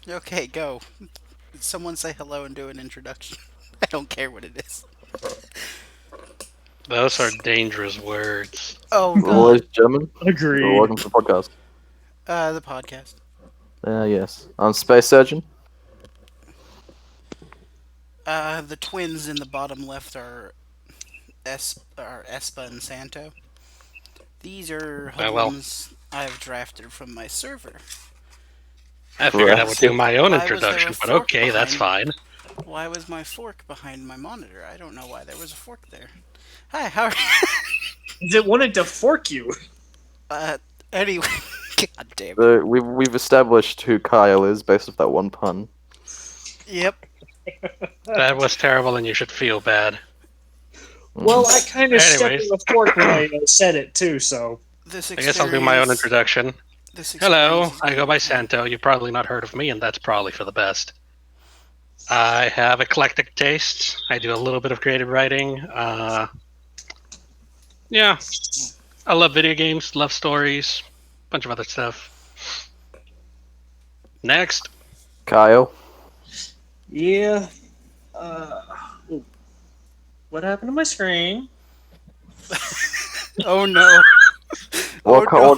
Okay, go. Someone say hello and do an introduction. I don't care what it is. Those are dangerous words. Oh, Well, ladies and gentlemen, Agreed. welcome to the podcast. the podcast. Yes, I'm Space Surgeon. The twins in the bottom left are Espa and Santo. These are Well, hoodlums I've drafted from my server. I figured I would do Classic. my own Why was there a introduction, but fork okay, that's behind? fine. Why was my fork behind my monitor? I don't know why there was a fork there. Hi, how are It wanted to fork you. Uh, anyway, god damn it. We've established who Kyle is based off that one pun. Yep. That was terrible, and you should feel bad. Well, I kind of stepped on Anyways, the fork when I said it too, so. This I guess I'll do my own experience. introduction. This experience Hello, is I gonna go be by fun. Santo. You've probably not heard of me, and that's probably for the best. I have eclectic tastes. I do a little bit of creative writing. Yeah, I love video games, love stories, bunch of other stuff. Next, Kyle. Yeah. Uh, ooh, what happened to my screen? Oh no. While, Oh Ky- no.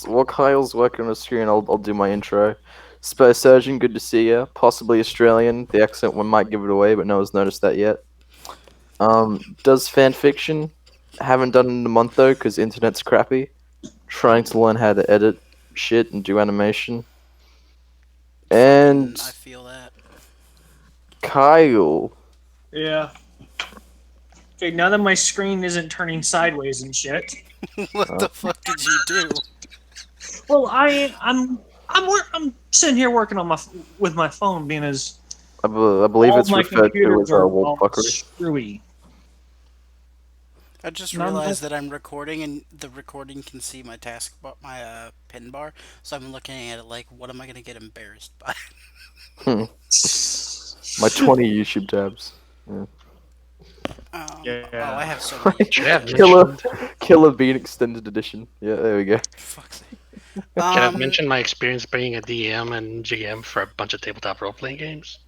while Kyle's working on the screen, I'll do my intro. Space Surgeon, good to see you. Possibly Australian. The accent one might give it away, but no one's noticed that yet. Does fan fiction. Haven't done it in a month though, because internet's crappy. Trying to learn how to edit shit and do animation. And Fucking, I feel that. Kyle. Yeah. Okay, now that my screen isn't turning sideways and shit. What Uh, the fuck did you do? Well, I'm sitting here working on with my phone, being as I believe all it's my referred to computers as are wall all fuckery. screwy. I just None realized of that I'm recording and the recording can see my my pin bar, so I'm looking at it like, what am I gonna get embarrassed by? Hmm. My 20 YouTube tabs. Yeah. Oh, I Yeah. have so many should have tabs. Killer, mentioned. Killer Bean Extended Edition. Yeah, there we go. Fuck's sake. Should have Um, mentioned my experience being a DM and GM for a bunch of tabletop role playing games.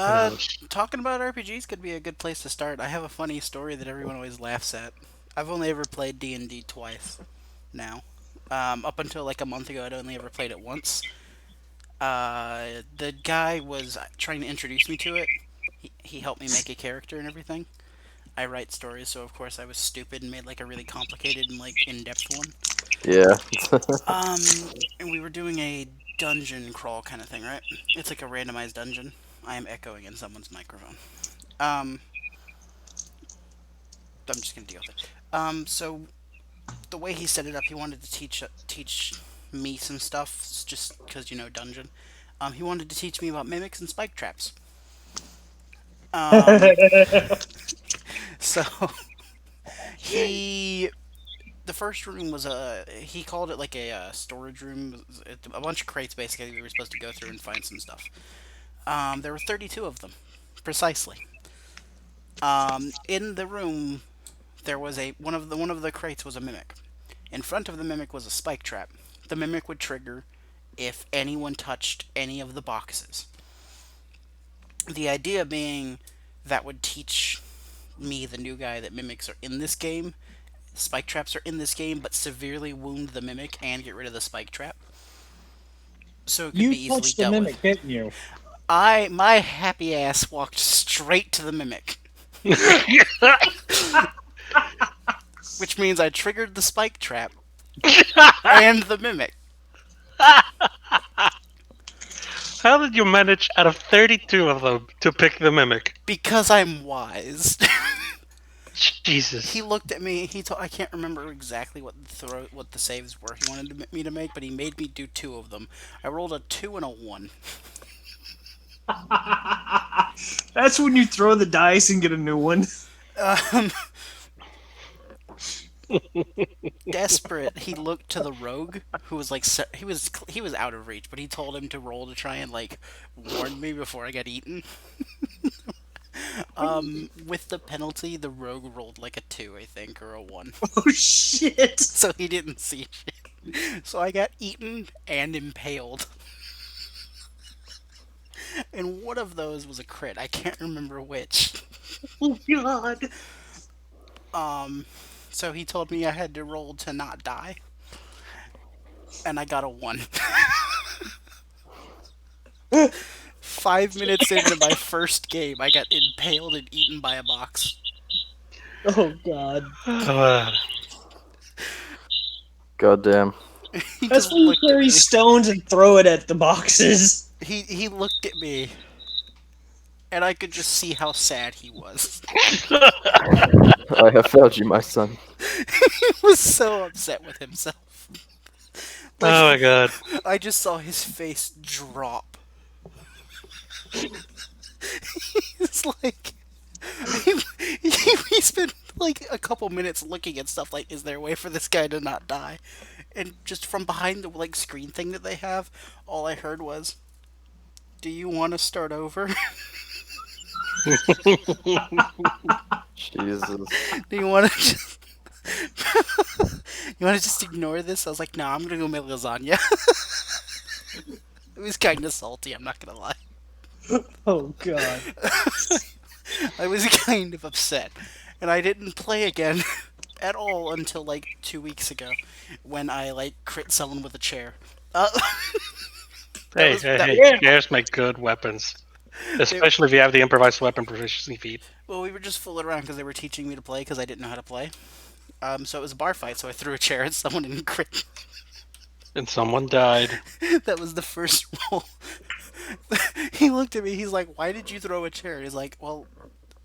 Who uh, knows? Talking about RPGs could be a good place to start. I have a funny story that everyone always laughs at. I've only ever played D&D twice now. Up until like a month ago, I'd only ever played it once. The guy was trying to introduce me to it. He helped me make a character and everything. I write stories, so of course I was stupid and made like a really complicated and like in-depth one. Yeah. And we were doing a dungeon crawl kind of thing, right? It's like a randomized dungeon. I am echoing in someone's microphone. Um, I'm just gonna deal with it. So the way he set it up, he wanted to teach me some stuff, just because dungeon. He wanted to teach me about mimics and spike traps. Um, so he the first room was he called it like a storage room, a bunch of crates basically. We were supposed to go through and find some stuff. There were 32 of them, precisely. In the room, there was a one of the crates was a mimic. In front of the mimic was a spike trap. The mimic would trigger if anyone touched any of the boxes. The idea being that would teach me, the new guy, that mimics are in this game. Spike traps are in this game, but severely wound the mimic and get rid of the spike trap, so it could You be easily touched the dealt with. mimic, didn't you? My happy ass walked straight to the mimic, which means I triggered the spike trap and the mimic How did you manage out of 32 of them to pick the mimic? because I'm wise. He Jesus. looked at me. I can't remember exactly what the saves were he wanted me to make, but he made me do two of them. I rolled a 2 and a 1. That's when you throw the dice and get a new one. Um, Desperate, he looked to the rogue, who was like he was out of reach, but he told him to roll to try and like warn me before I got eaten. With the penalty, the rogue rolled like a 2, I think, or a 1, Oh shit! so he didn't see shit. So I got eaten and impaled. and one of those was a crit. I can't remember which. Oh God. So he told me I had to roll to not die, and I got a 1. 5 minutes into my first game, I got impaled and eaten by a box. Oh God. Goddamn. He That's just when you looked at carry me. stones and throw it at the boxes. He looked at me, and I could just see how sad he was. I have failed you, my son. He was so upset with himself. Like, Oh my god. I just saw his face drop. He's like, he spent like a couple minutes looking at stuff like, is there a way for this guy to not die? And just from behind the like screen thing that they have, all I heard was, "Do you want to start over? Jesus. Do you want to just you want to just ignore this?" I was like, "No, I'm gonna go make lasagna." It was kind of salty. I'm not gonna lie. Oh God. I was kind of upset, and I didn't play again at all until like 2 weeks ago, when I like crit someone with a chair. Uh, Hey, was- hey, that- hey! Chairs make good weapons, especially if you have the improvised weapon proficiency feat. well, we were just fooling around because they were teaching me to play because I didn't know how to play. So it was a bar fight, so I threw a chair at someone and crit. And someone died. That was the first roll. He looked at me. He's like, "Why did you throw a chair?" He's like, "Well,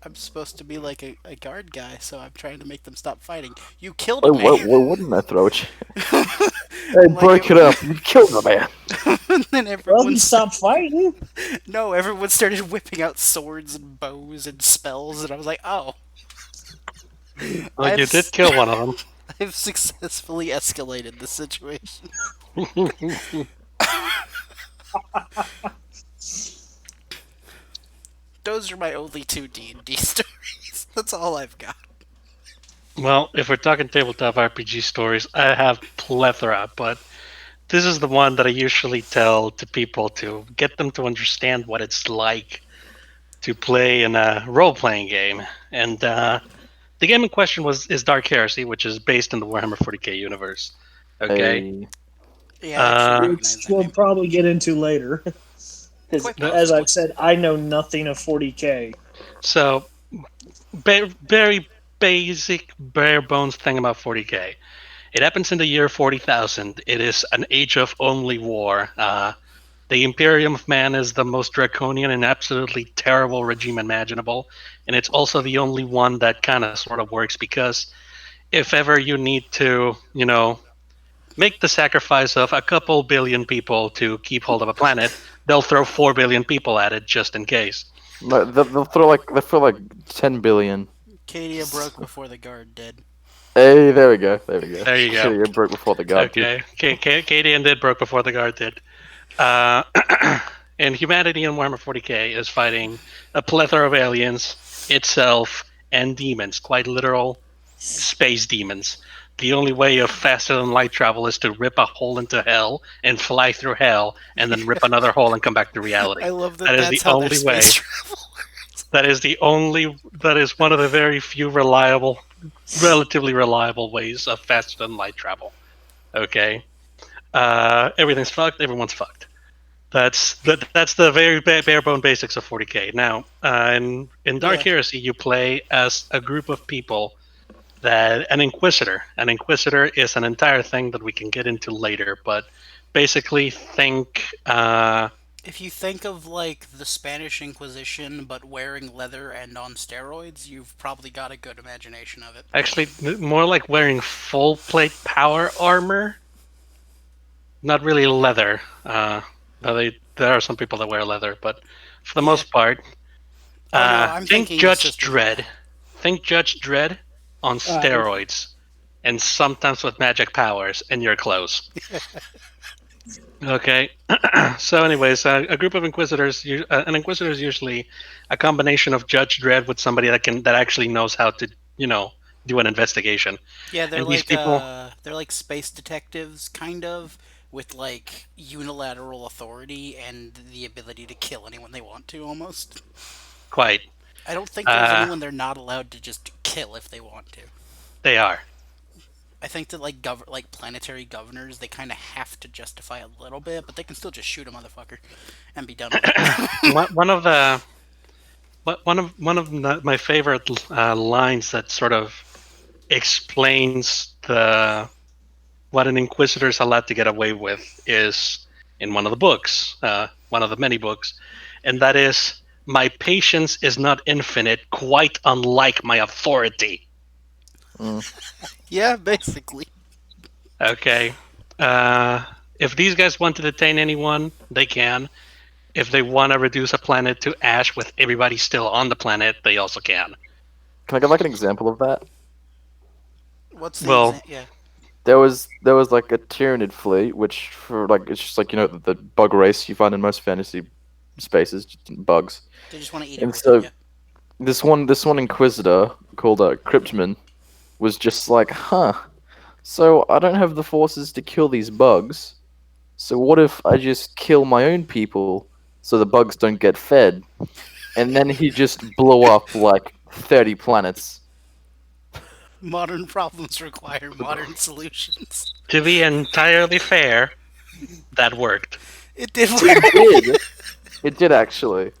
I'm supposed to be like a guard guy, so I'm trying to make them stop fighting. You killed Wait, me." what wouldn't I throw at you? Hey, Like break it up. You killed the man. And then Well, everyone then stop fighting. no, everyone started whipping out swords and bows and spells, and I was like, "Oh, Well, I've you did kill one of them. I've successfully escalated the situation." Those are my only two D&D stories. That's all I've got. Well, if we're talking tabletop RPG stories, I have plethora, but this is the one that I usually tell to people to get them to understand what it's like to play in a role-playing game. And the game in question is Dark Heresy, which is based in the Warhammer 40k universe. Okay. Hey, Yeah, I actually Which recognize that we'll name. probably get into later. 'Cause Quite as possibly. I've said, I know nothing of 40k. So, very basic, bare bones thing about 40k. It happens in the year 40,000. It is an age of only war. The Imperium of Man is the most draconian and absolutely terrible regime imaginable, and it's also the only one that kind of sort of works because if ever you need to, make the sacrifice of a couple billion people to keep hold of a planet, they'll throw 4 billion people at it just in case. no, they'll throw like 10 billion. Cadia broke before the guard did. Hey, there we go. There we go. There you go. You broke before the god did. Okay, Katie and did broke before the guard did. Uh, and humanity in Warhammer 40k is fighting a plethora of aliens, itself, and demons, quite literal space demons. The only way of faster than light travel is to rip a hole into hell and fly through hell, and then rip another hole and come back to reality. I love that. That is That's the how their only way. space travel. That is one of the very few relatively reliable ways of faster than light travel. Okay, everything's fucked. Everyone's fucked. That's the very bare bone basics of 40k. Now, in Dark Yeah. Heresy, you play as a group of people that an Inquisitor. An Inquisitor is an entire thing that we can get into later, but basically think. If you think of like the Spanish Inquisition, but wearing leather and on steroids, you've probably got a good imagination of it. Actually, more like wearing full plate power armor. Not really leather. There are some people that wear leather, but for the most part, Oh, no, I'm think thinking Judge Sisters of Dredd. Think Judge Dredd on steroids, and sometimes with magic powers, and you're close. Okay. So, anyways, a group of Inquisitors. An Inquisitor is usually a combination of Judge Dredd with somebody that actually knows how to, do an investigation. Yeah, they're And these like people- they're like space detectives, kind of, with like unilateral authority and the ability to kill anyone they want to almost. Quite. I don't think there's Uh, anyone they're not allowed to just kill if they want to. they are. I think that like planetary governors, they kind of have to justify a little bit, but they can still just shoot a motherfucker and be done with it. One of the my favorite lines that sort of explains the what an inquisitor is allowed to get away with is in one of the books, one of the many books, and that is, "My patience is not infinite, quite unlike my authority." Mm. Yeah, basically. Okay. Uh, if these guys want to detain anyone, they can. If they want to reduce a planet to ash with everybody still on the planet, they also can. Can I give like an example of that? What's the Well, example? Yeah. There was like a Tyranid fleet, which for like it's just like the bug race you find in most fantasy spaces, just bugs. They just want to eat And everything, so yeah. this one Inquisitor called Cryptman was just like, huh. So I don't have the forces to kill these bugs. So what if I just kill my own people so the bugs don't get fed? And then he just blew up like 30 planets. Modern problems require modern solutions. to be entirely fair, that worked. It did It work. did. It did actually.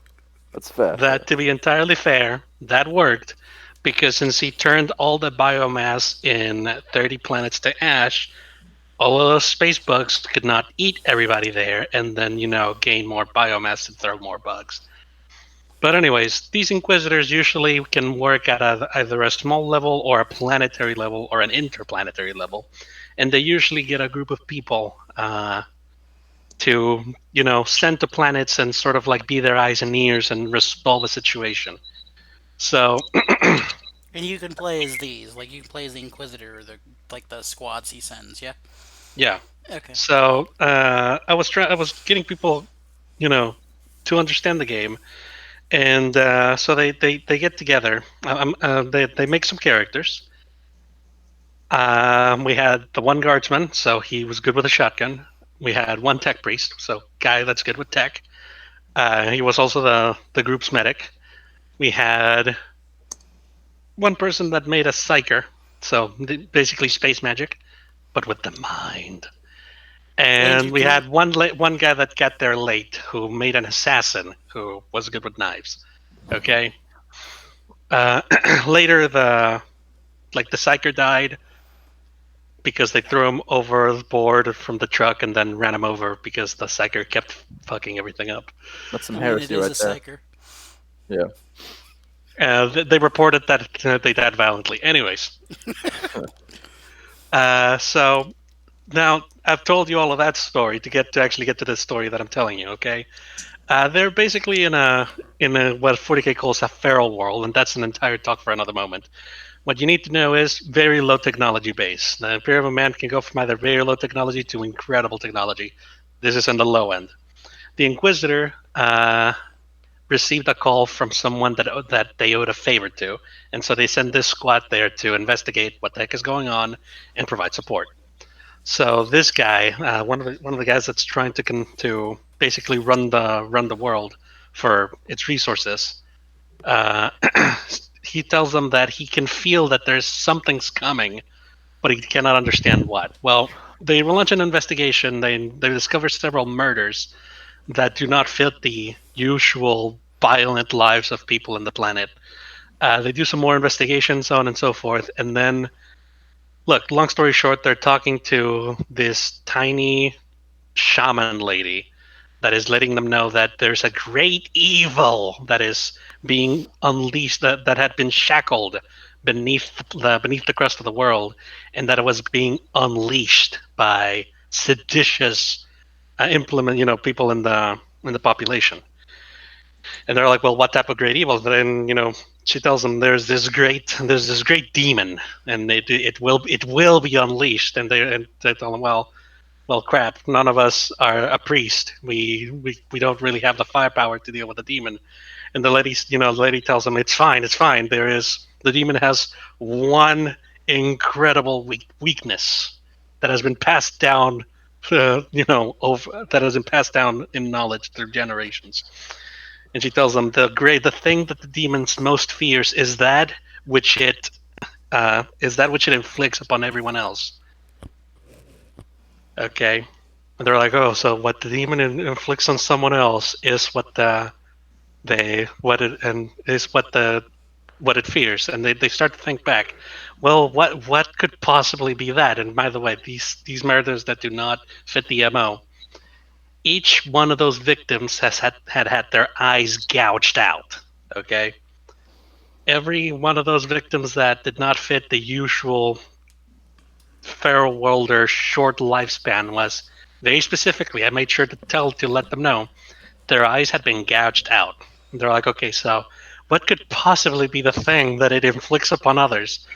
That's fair. That, to be entirely fair, that worked because since he turned all the biomass in 30 planets to ash, all of those space bugs could not eat everybody there and then, gain more biomass and throw more bugs. But anyways, these Inquisitors usually can work at either a small level or a planetary level or an interplanetary level. And they usually get a group of people to, send to planets and sort of like be their eyes and ears and resolve the situation. So, And you can play as these. Like, you can play as the Inquisitor or the squads he sends, yeah? yeah. Okay. So I was getting people, to understand the game, and so they get together. They make some characters. We had the one guardsman, so he was good with a shotgun. We had one tech priest, so guy that's good with tech. He was also the group's medic. We had one person that made a psyker, so basically space magic, but with the mind. And you And we can. had one guy that got there late who made an assassin who was good with knives. Okay. Later, the psyker died because they threw him overboard from the truck and then ran him over because the psyker kept fucking everything up. That's some I mean, it heresy is a right there. psyker. Yeah. They reported that they died violently. Anyways, so now I've told you all of that story to actually get to the story that I'm telling you. Okay, they're basically in a what 40k calls a feral world, and that's an entire talk for another moment. What you need to know is very low technology base. The Imperium of Man can go from either very low technology to incredible technology. This is on the low end. The Inquisitor received a call from someone that they owed a favor to, and so they send this squad there to investigate what the heck is going on and provide support. So this guy, one of the guys that's trying to basically run the world for its resources, uh, he tells them that he can feel that there's something's coming, but he cannot understand what. Well, they launch an investigation. They discover several murders that do not fit the usual violent lives of people in the planet. They do some more investigations, so on and so forth, and then look. Long story short, they're talking to this tiny shaman lady that is letting them know that there's a great evil that is being unleashed that had been shackled beneath the crust of the world, and that it was being unleashed by seditious people in the population. And they're like, well, what type of great evil? And then she tells them there's this great demon, and it will be unleashed. And they tell them, well, crap. None of us are a priest. We don't really have the firepower to deal with the demon. And the lady tells them it's fine. It's fine. The demon has one incredible weakness that has been passed down that has been passed down in knowledge through generations. And she tells them the thing that the demons most fears is that which it inflicts upon everyone else. Okay, and they're like, oh, so what the demon inflicts on someone else is what it fears, and they start to think back. Well, what could possibly be that? And by the way, these murders that do not fit the MO, each one of those victims has had their eyes gouged out. Okay, every one of those victims that did not fit the usual feral worlder short lifespan was very specifically. I made sure to let them know their eyes had been gouged out. And they're like, okay, so what could possibly be the thing that it inflicts upon others?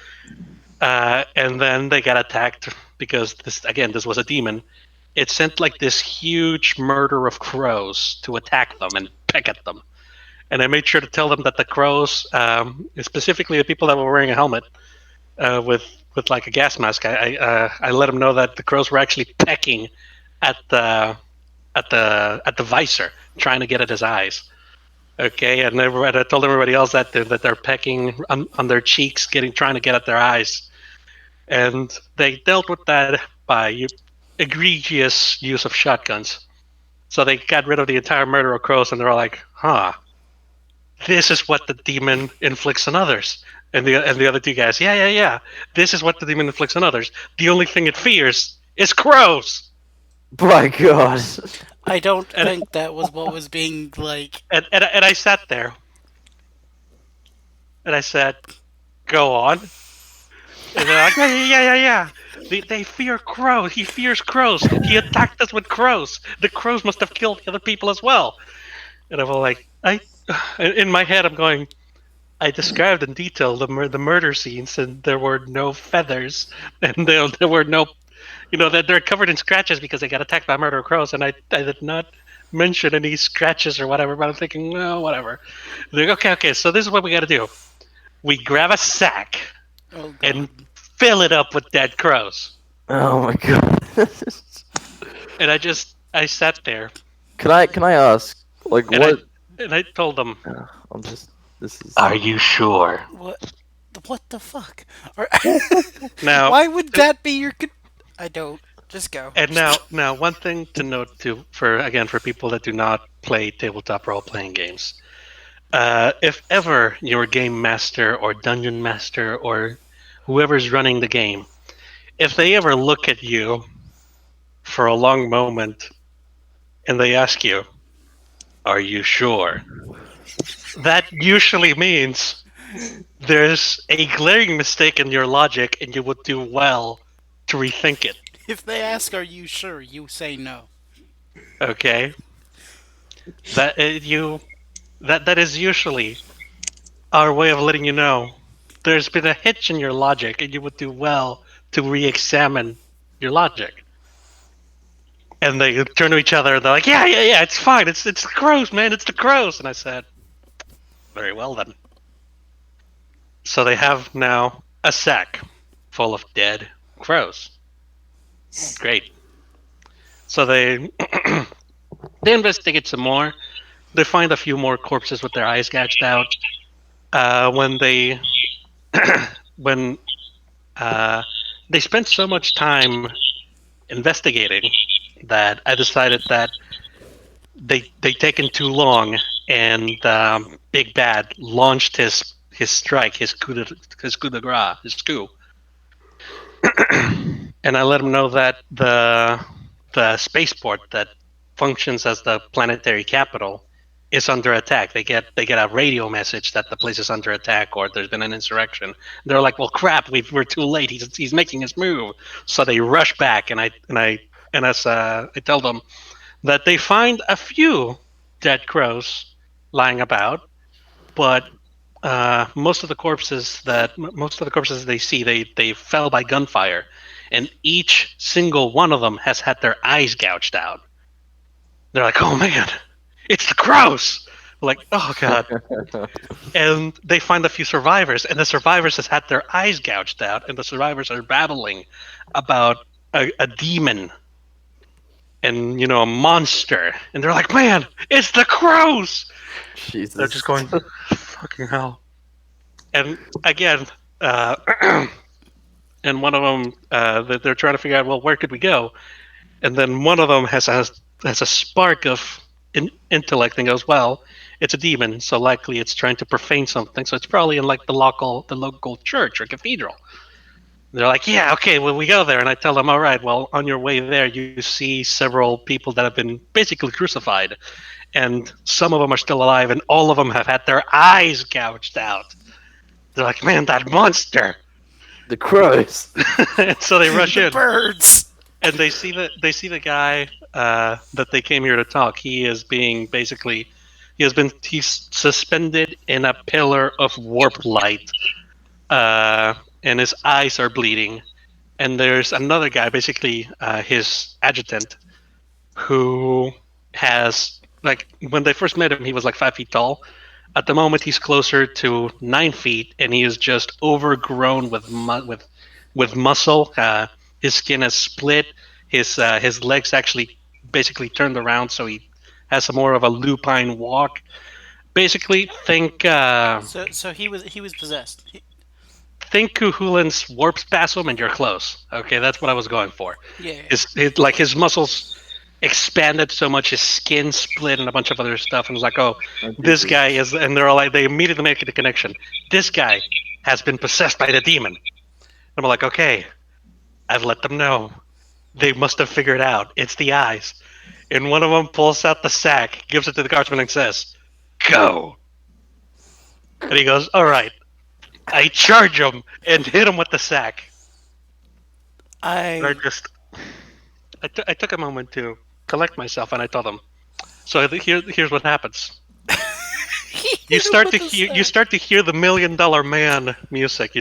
And then they got attacked because this was a demon. It sent like this huge murder of crows to attack them and peck at them. And I made sure to tell them that the crows, specifically the people that were wearing a helmet with like a gas mask, I let them know that the crows were actually pecking at the visor, trying to get at his eyes. Okay, and I told everybody else that they're pecking on their cheeks, trying to get at their eyes, and they dealt with that by egregious use of shotguns. So they got rid of the entire murder of crows, and they're all like, "Huh, this is what the demon inflicts on others." And the other two guys, yeah, this is what the demon inflicts on others. The only thing it fears is crows. My God. I don't think that was what was being like. And I sat there, and I said, "Go on." And they're like, "Yeah. They fear crows. He fears crows. He attacked us with crows. The crows must have killed the other people as well." And I'm all like, in my head, I'm going, I described in detail the murder scenes, and there were no feathers, and there were no, that they're covered in scratches because they got attacked by murder crows, and I did not mention any scratches or whatever, but I'm thinking, no, whatever. They're like, okay, so this is what we got to do. We grab a sack and fill it up with dead crows. Oh my God. And I sat there. Can I ask, like, what? And I told them, this is. Are you sure? What the fuck? Now, why would that be your? I don't. Just go. And now, one thing to note too, for people that do not play tabletop role-playing games, if ever your game master or dungeon master or whoever's running the game, if they ever look at you for a long moment and they ask you, "Are you sure?" that usually means there's a glaring mistake in your logic, and you would do well to rethink it. If they ask, "Are you sure?" you say no. Okay. That is usually our way of letting you know there's been a hitch in your logic, and you would do well to re-examine your logic. And they turn to each other, and they're like, yeah, it's fine. It's the crows, man. It's the crows. And I said, very well then. So they have now a sack full of dead crows. Great. So they investigate some more. They find a few more corpses with their eyes gouged out. When they spent so much time investigating that I decided that they'd taken too long, and Big Bad launched his strike, his coup de grace, his coup. And I let him know that the spaceport that functions as the planetary capital is under attack. They get a radio message that the place is under attack or there's been an insurrection. They're like, well, crap, we're too late. He's making his move. So they rush back, and I tell them that they find a few dead crows lying about, but most of the corpses they see, they fell by gunfire, and each single one of them has had their eyes gouged out. They're like, oh man, it's the crows! Like, oh god. And they find a few survivors, and the survivors has had their eyes gouged out, and the survivors are babbling about a demon and a monster, and they're like, "Man, it's the crows!" Jesus. They're just going, "Fucking hell!" And again, uh, and one of them, they're trying to figure out, well, where could we go? And then one of them has a spark of intellect and goes, well, it's a demon, so likely it's trying to profane something, so it's probably in like the local church or cathedral. They're like, yeah, okay, well, we go there, and I tell them, all right, well, on your way there, you see several people that have been basically crucified, and some of them are still alive, and all of them have had their eyes gouged out. They're like, man, that monster! The crows. And so they rush The in, birds. and they see the guy that they came here to talk. He is being basically, he's suspended in a pillar of warp light. And his eyes are bleeding. And there's another guy, basically his adjutant, who has, like, when they first met him, he was like 5 feet tall. At the moment, he's closer to 9 feet, and he is just overgrown with muscle. His skin has split. His legs actually basically turned around, so he has more of a lupine walk. Basically, think So he was possessed. think Kuhulin's warp spasm, and you're close. Okay, that's what I was going for. Yeah. His muscles expanded so much, his skin split, and a bunch of other stuff. And it was like, oh, this guy is, and they're all like, they immediately make the connection. This guy has been possessed by the demon. And I'm like, okay, I've let them know. They must have figured out. It's the eyes. And one of them pulls out the sack, gives it to the guardsman, and says, go. And he goes, all right. I charge him and hit him with the sack. I took a moment to collect myself, and I told them. So here's what happens. You start to hear the $1 Million Man music,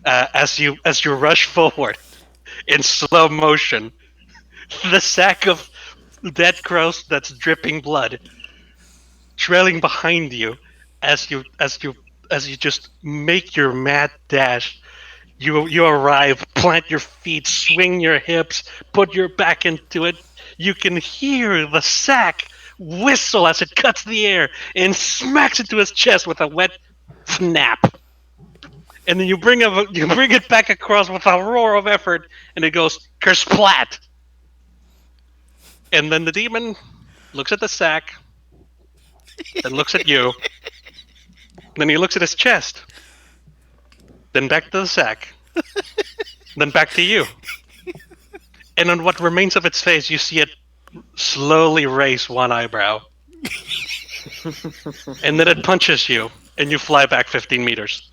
as you rush forward in slow motion. The sack of dead crows that's dripping blood, trailing behind you, as you just make your mad dash. You arrive, plant your feet, swing your hips, put your back into it. You can hear the sack whistle as it cuts the air and smacks into his chest with a wet snap. And then you bring it back across with a roar of effort, and it goes kersplat. And then the demon looks at the sack, then looks at you, then he looks at his chest, then back to the sack, then back to you. And on what remains of its face, you see it slowly raise one eyebrow. And then it punches you, and you fly back 15 meters.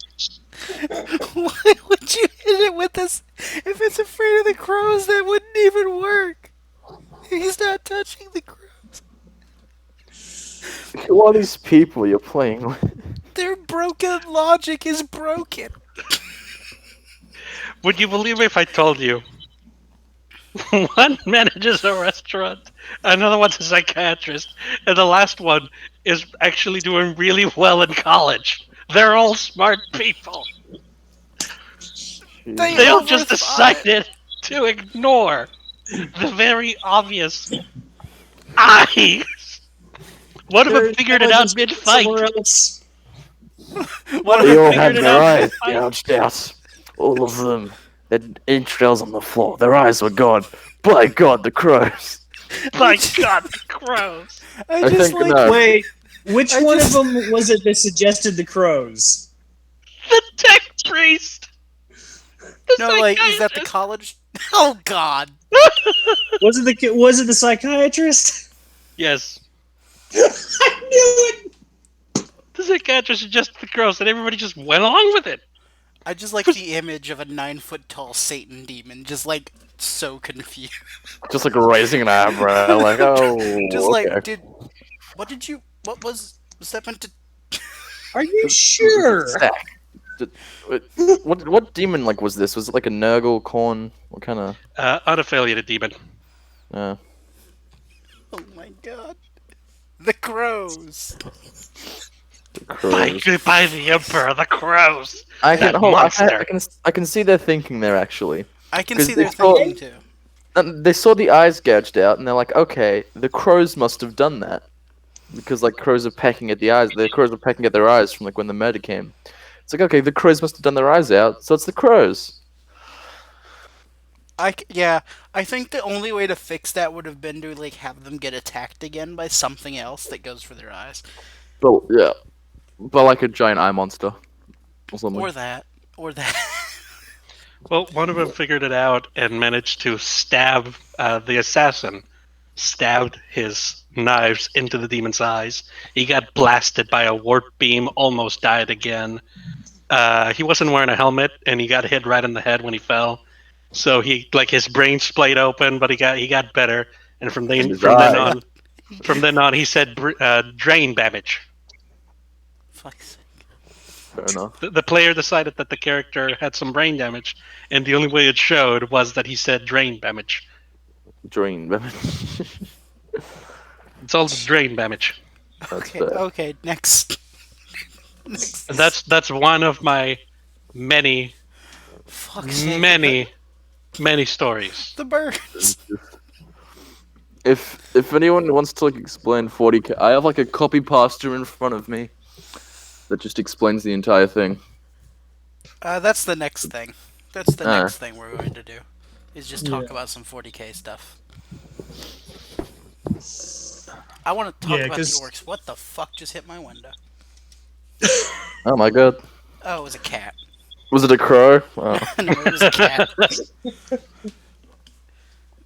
Why would you hit it with this? If it's afraid of the crows, that wouldn't even work. He's not touching the crows. Who are these people you're playing with? Their broken logic is broken. Would you believe me if I told you? One manages a restaurant, another one's a psychiatrist, and the last one is actually doing really well in college. They're all smart people. They all just decided to ignore the very obvious eyes. One of them figured it out mid-fight. Somewhere else. One of They all them had figured it their out eyes mid-fight. gouged out. All of them. Their entrails on the floor. Their eyes were gone. By God, the crows. My God, gross. I I just think, like. Wait, which I one just- of them was it that suggested the crows? The tech priest. The No, like, is that the psychiatrist. college? Oh God! Was it the psychiatrist? Yes. I knew it. The psychiatrist suggested the gross, and everybody just went along with it. I just like the image of a 9-foot-tall Satan demon, just like so confused. Just like raising an eyebrow, like, oh. Just okay. like, what was that meant to? Are you sure? Stack. What demon like was this? Was it like a Nurgle corn? What kind of? Unaffiliated demon. Oh my God! The crows. By the Emperor, the crows. I can That hold. monster. I can see their thinking there actually. I can 'Cause see their it's all- thinking too. And they saw the eyes gouged out, and they're like, okay, the crows must have done that. Because, like, crows are pecking at the eyes. The crows are pecking at their eyes from, like, when the murder came. It's like, okay, the crows must have done their eyes out, so it's the crows. Yeah, I think the only way to fix that would have been to like have them get attacked again by something else that goes for their eyes, But, yeah. But, like, a giant eye monster. Or something. or that, or that. Well, one of them figured it out and managed to stab the assassin. Stabbed his knives into the demon's eyes. He got blasted by a warp beam, almost died again. He wasn't wearing a helmet, and he got hit right in the head when he fell. So his brain splayed open, but he got better. And from then on, he said drain damage. Fuck's sake. Fair enough. The player decided that the character had some brain damage, and the only way it showed was that he said drain damage. Drain. It's all drain damage. Okay, next. And that's one of my many Fuck's sake. many stories. The birds. If anyone wants to like explain 40k, I have like a copy pasta in front of me that just explains the entire thing. That's the next thing. That's the next thing we're going to do. Is just talk about some 40k stuff. I want to talk about the orcs. What the fuck just hit my window? Oh my god. Oh, it was a cat. Was it a crow? Oh. No, it was a cat.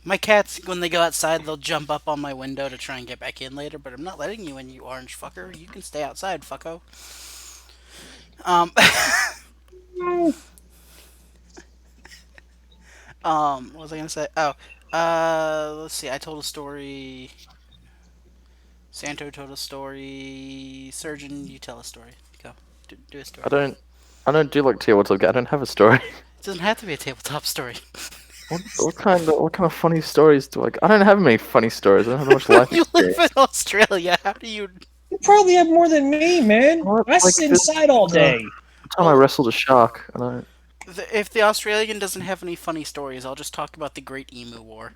My cats, when they go outside, they'll jump up on my window to try and get back in later, but I'm not letting you in, you orange fucker. You can stay outside, fucko. What was I gonna say? Oh, let's see. I told a story. Santo told a story. Surgeon, you tell a story. Go, do a story. I don't do like tabletop. I don't have a story. It doesn't have to be a tabletop story. What kind of funny stories do I don't have many funny stories. I don't have much life You experience. live in Australia. How do you? You probably have more than me, man. What? I Like sit this- inside all day. The time I wrestled a shark, and If the Australian doesn't have any funny stories, I'll just talk about the Great Emu War.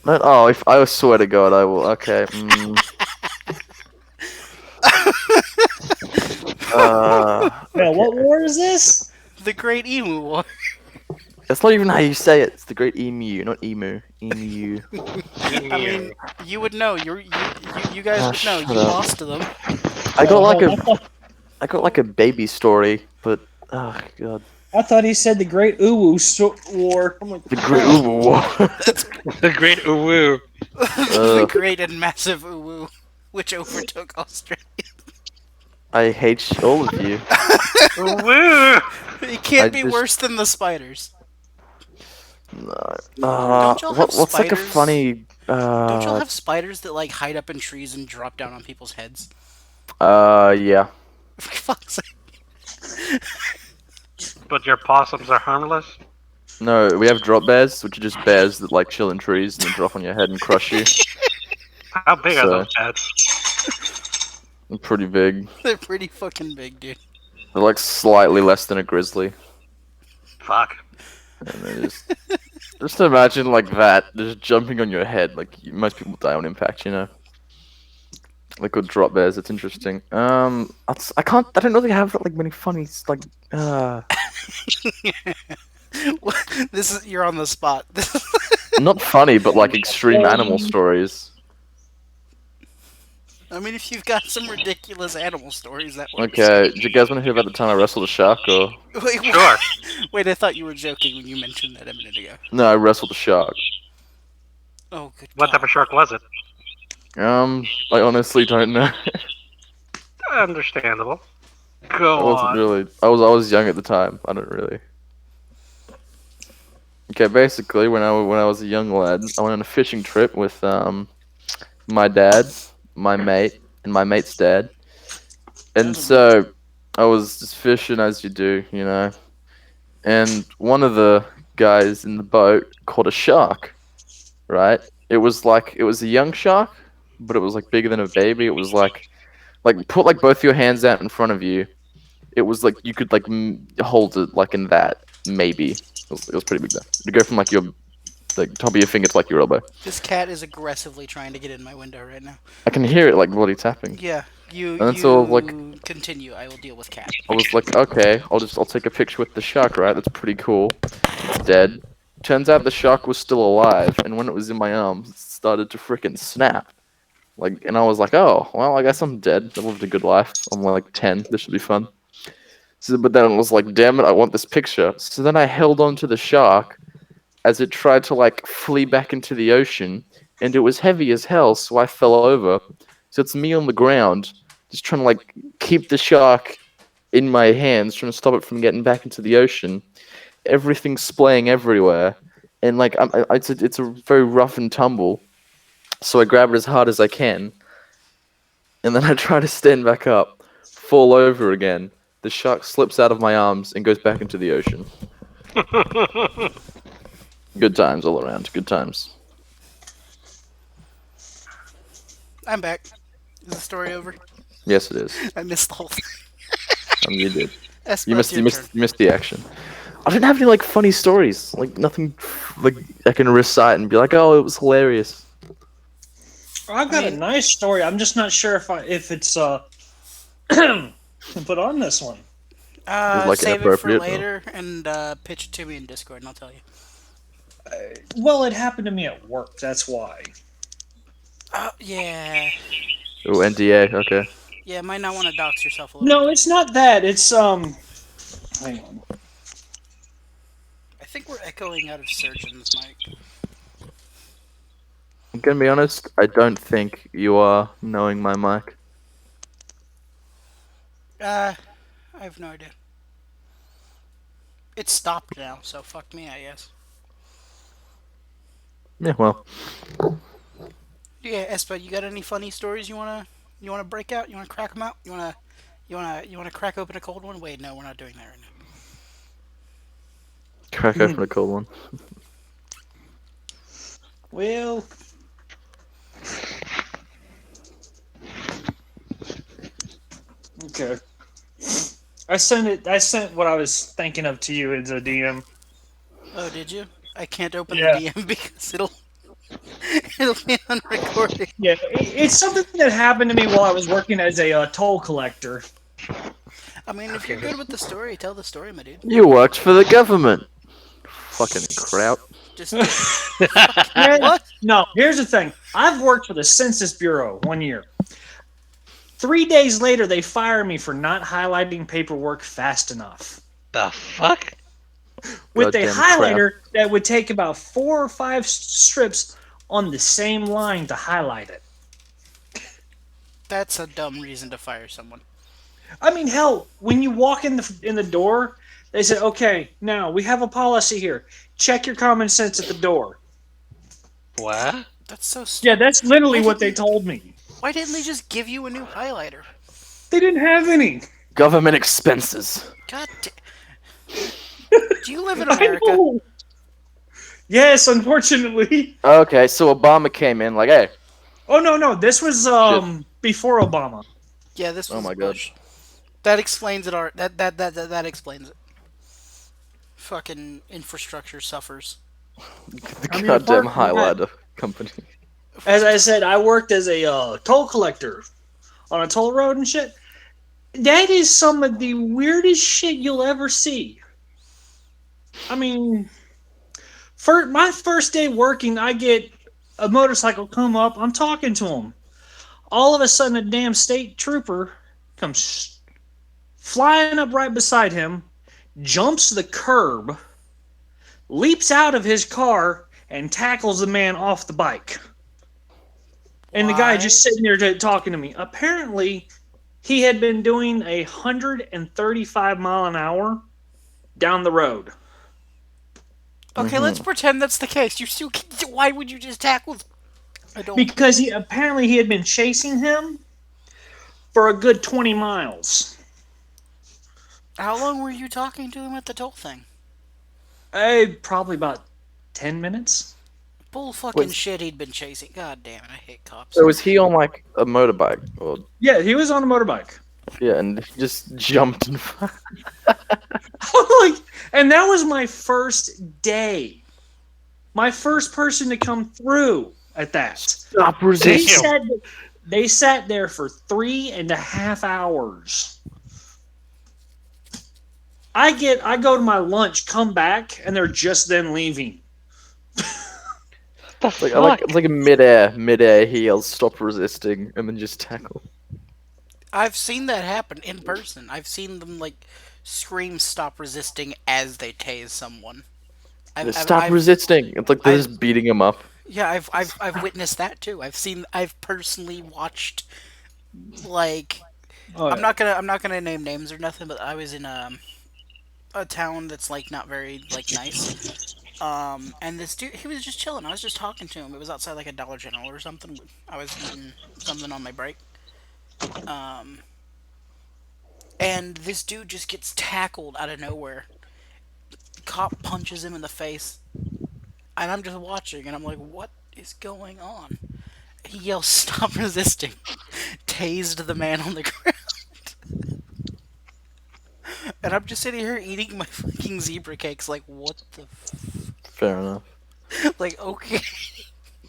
if I swear to God, I will. Okay. Now, what war is this? The Great Emu War. That's not even how you say it. It's the Great Emu, not emu. Emu. I mean, you would know. You guys would know. You shut up. lost to them. I got like a baby story, but oh god. I thought he said the Great Uwu War. I'm like, The Great Uwu War. The Great Uwu. The Great and Massive Uwu, which overtook Australia. I hate all of you. Uwu. It can't I be worse than the spiders. Don't y'all have what's like a spiders? funny? Don't y'all have spiders that like hide up in trees and drop down on people's heads? Yeah. For fuck's sake. But your possums are harmless? No, we have drop bears, which are just bears that like chill in trees and then drop on your head and crush you. How big are So- those cats? They're pretty big. They're pretty fucking big, dude. They're like slightly less than a grizzly. Fuck. And they just imagine like that, just jumping on your head. Like most people die on impact, you know. Like good drop bears. It's interesting. I don't really have like many funny like. You're on the spot. Not funny, but like extreme animal stories. I mean, if you've got some ridiculous animal stories, that works. Okay, do you guys want to hear about the time I wrestled a shark, or Wait, Sure. Wait, I thought you were joking when you mentioned that a minute ago. no? I wrestled a shark. Oh, good What God. type of shark was it? I honestly don't know. Understandable. I Go wasn't on. really. I was young at the time. I don't really. Okay, basically, when I was a young lad, I went on a fishing trip with my dad, my mate, and my mate's dad. And so I was just fishing as you do, you know. And one of the guys in the boat caught a shark, right? It was a young shark, but it was like bigger than a baby. It was like put like both your hands out in front of you. It was like you could like hold it like in that maybe. It was pretty big though. To go from like your Like top of your finger to like your elbow. This cat is aggressively trying to get in my window right now. I can hear it like bloody tapping. Yeah, And it's all like continue. I will deal with cat. I was like, okay, I'll take a picture with the shark, right? That's pretty cool. It's dead. Turns out the shark was still alive, and when it was in my arms, it started to frickin' snap. Like, and I was like, oh, well, I guess I'm dead. I lived a good life. I'm like 10. This should be fun. So, but then it was like, damn it, I want this picture. So then I held on to the shark as it tried to like flee back into the ocean, and it was heavy as hell, so I fell over. So it's me on the ground, just trying to like keep the shark in my hands, trying to stop it from getting back into the ocean. Everything's splaying everywhere, and like it's a very rough and tumble. So I grab it as hard as I can, and then I try to stand back up, fall over again. The shark slips out of my arms and goes back into the ocean. Good times all around. Good times. I'm back. Is the story over? Yes, it is. I missed the whole thing. You did. Espa, You it's your turn. missed the action. I didn't have any like funny stories. Like nothing like I can recite and be like, oh, it was hilarious. I've got a nice story. I'm just not sure if it's can put on this one. Like Save it for inappropriate, later and pitch it to me in Discord, and I'll tell you. Well, it happened to me at work. That's why. Yeah. Oh, NDA. Okay. Yeah, might not want to dox yourself a little. No, it's not that. It's Hang on. I think we're echoing out of Surgeon's mic. I'm gonna be honest. I don't think you are knowing my mic. I have no idea. It's stopped now, so fuck me, I guess. Yeah. Well. Yeah, Espa, you got any funny stories you wanna break out? You wanna crack them out? You wanna crack open a cold one? Wait, no, we're not doing that right now. Crack open a cold one. Well, okay. I sent what I was thinking of to you as a DM. Oh, did you? I can't open Yeah. the DM because it'll be on recording. Yeah, it's something that happened to me while I was working as a toll collector. I mean, if you're good with the story, tell the story, my dude. You worked for the government. Fucking kraut. Just Yeah, what? No, here's the thing. I've worked for the Census Bureau 1 year. 3 days later, they fire me for not highlighting paperwork fast enough. The fuck? With a Goddamn highlighter that would take about 4 or 5 strips on the same line to highlight it. That's a dumb reason to fire someone. I mean, hell, when you walk in the door, they say, "Okay, now we have a policy here. Check your common sense at the door." What? That's so stupid. Yeah, that's literally what they told me. Why didn't they just give you a new highlighter? They didn't have any. Government expenses. God Do you live in I America? know. Yes, unfortunately. Okay, so Obama came in like, hey. Oh no, this was before Obama. Yeah, this was Oh my God. Bush. That explains it. That explains it. Fucking infrastructure suffers. The I mean, goddamn apart from that- highlighter company. As I said, I worked as a toll collector on a toll road and shit. That is some of the weirdest shit you'll ever see. I mean, for my first day working, I get a motorcycle come up. I'm talking to him. All of a sudden, a damn state trooper comes flying up right beside him, jumps the curb, leaps out of his car, and tackles the man off the bike. And the guy just sitting there talking to me. Apparently, he had been doing 135 mile an hour down the road. Okay, let's pretend that's the case. You still. Why would you just tackle? I don't. Because he had been chasing him for a good 20 miles. How long were you talking to him at the toll thing? Probably about 10 minutes. Bull fucking Wait. shit. He'd been chasing. God damn it! I hate cops. So was he on like a motorbike? Or Yeah, he was on a motorbike. yeah, and he just jumped and And that was my first day. my first person to come through at that. Stop They resisting. sat there for 3.5 hours. I go to my lunch, come back, and they're just then leaving. What the Like, fuck? it's like a midair he yells, "Stop resisting," and then just tackle. I've seen that happen in person. I've seen them like scream "Stop resisting" as they tase someone. Stop resisting. It's like they're I've- just beating him up. Yeah, I've witnessed that too. I've personally watched like I'm not gonna name names or nothing, but I was in a town that's like not very like nice. And this dude, he was just chilling. I was just talking to him. It was outside like a Dollar General or something. I was eating something on my break. And this dude just gets tackled out of nowhere. Cop punches him in the face, and I'm just watching, and I'm like, what is going on? He yells, "Stop resisting!" Tased the man on the ground. And I'm just sitting here eating my fucking zebra cakes, like, what the Fair enough. like, okay.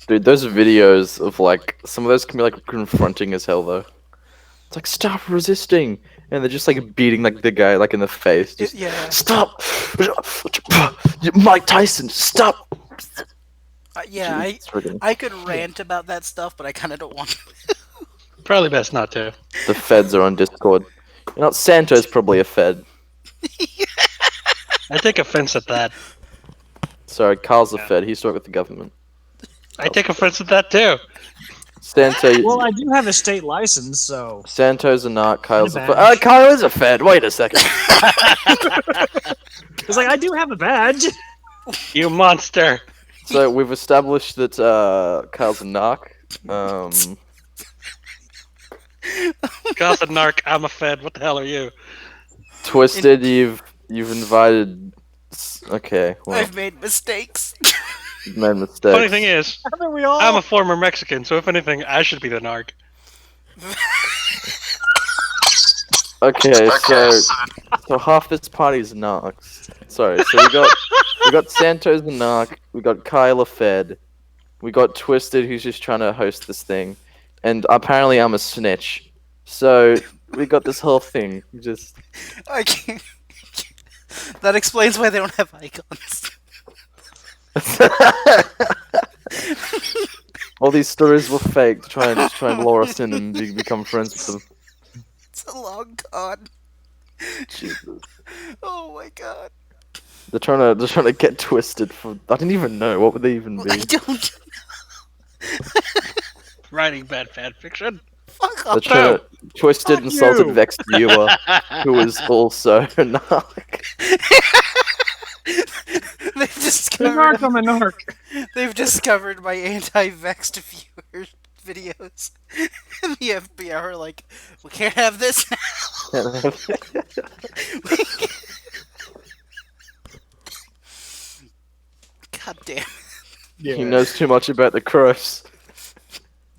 Dude, those videos of like some of those can be like confronting as hell though. It's like stop resisting, and they're just like beating like the guy like in the face. Just Yeah. stop, Mike Tyson, stop. Yeah, It's friggin- I could rant about that stuff, but I kind of don't want to. Probably best not to. The feds are on Discord. You know, Santo's probably a fed. I take offense at that. Sorry, Carl's a fed. He's worked with the government. I take offense at that too. Santo, Well, I do have a state license, so Santo's a narc. Kyle's a And fed. a badge. Kyle is a fed. Wait a second. it's like I do have a badge. You monster. So we've established that Kyle's a narc. Kyle's a narc. I'm a fed. What the hell are you? Twisted, you've invited. Okay, well, I've made mistakes. you've made mistakes. Funny thing is, Haven't we all? I'm a former Mexican, so if anything, I should be the narc. Okay, so half this party's narcs. Sorry, so we got Santos the narc, we got Kyle a fed, we got Twisted who's just trying to host this thing, and apparently I'm a snitch. So we got this whole thing. Just I can't. That explains why they don't have icons. all these stories were fake to try and lure us in and become friends with them. It's a long con. Jesus. Oh my god. They're trying to get Twisted for. I didn't even know what would they even I be. don't. Writing bad fan fiction. Fuck They're off. trying to Twisted Fuck insulted you. Vexed viewer, who was also a narc. They've The discovered. narc, I'm a narc. They've discovered my anti-vexed viewer videos. And the FBI are like, we can't have this now. God damn. Yeah. He knows too much about the crows.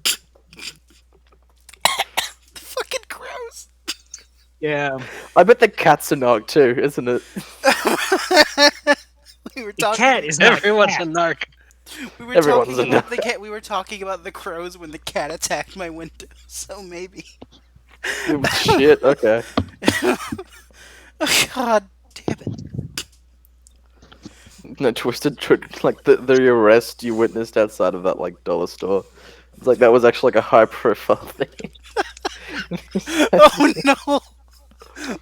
The fucking crows. Yeah. I bet the cat's a narc too, isn't it? We were The talking. cat is not. Everyone's cat. a narc. We were Everyone's talking a about narc. the cat. We were talking about the crows when the cat attacked my window. So maybe. Shit. Okay. Oh, God damn it. No, Twisted like the arrest you witnessed outside of that like dollar store. It's like that was actually like a high profile thing. Oh no.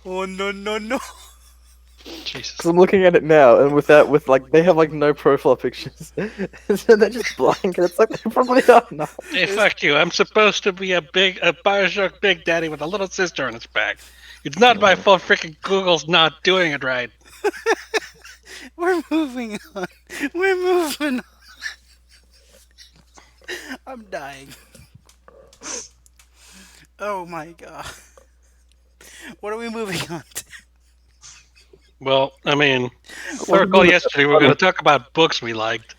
Oh no no no. Jesus. Cause I'm looking at it now, and with like they have like no profile pictures, so they're just blank, and it's like they probably are not. Hey, fuck you. I'm supposed to be a Bioshock Big Daddy with a little sister on its back. It's not my fault freaking Google's not doing it right. We're moving on. We're moving on. I'm dying. Oh my god. What are we moving on to? Well, I mean, if I Well, recall we- yesterday, we were going to talk about books we liked,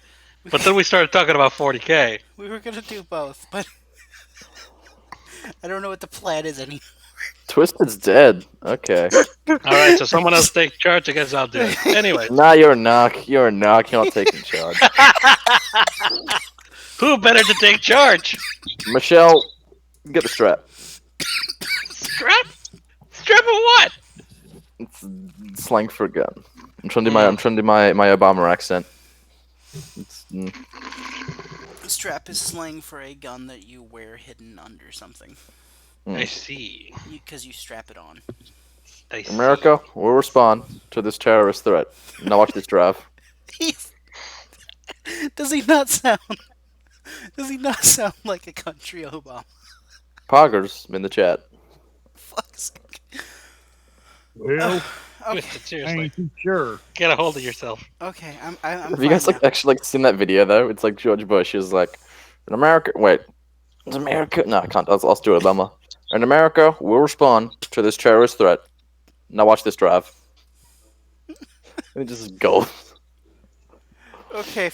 but then we started talking about 40k. We were gonna do both, but I don't know what the plan is anymore. Twisted's dead. Okay. All right, so someone else take charge. I guess I'll do it. Anyway, Nah, you're a knock. You're a knock. You're not taking charge. who better to take charge? Michelle, get the strap. Strap? Strap of what? It's slang for a gun. I'm trying to do my Obama accent. Strap is slang for a gun that you wear hidden under something. I see. Because you strap it on. I see. America will respond to this terrorist threat. Now watch this drive. Does he not sound? Does he not sound like a country Obama? Poggers in the chat. Fuck's sake. Well, Okay. Twisted, I seriously. ain't too sure. Get a hold of yourself. Okay, I'm Have you guys fine now. actually seen that video though? It's like George Bush is like, in America. Wait, is America? No, I can't. I'll do it, Obama. In America, will respond to this terrorist threat. Now watch this drive. And it just goes. Okay,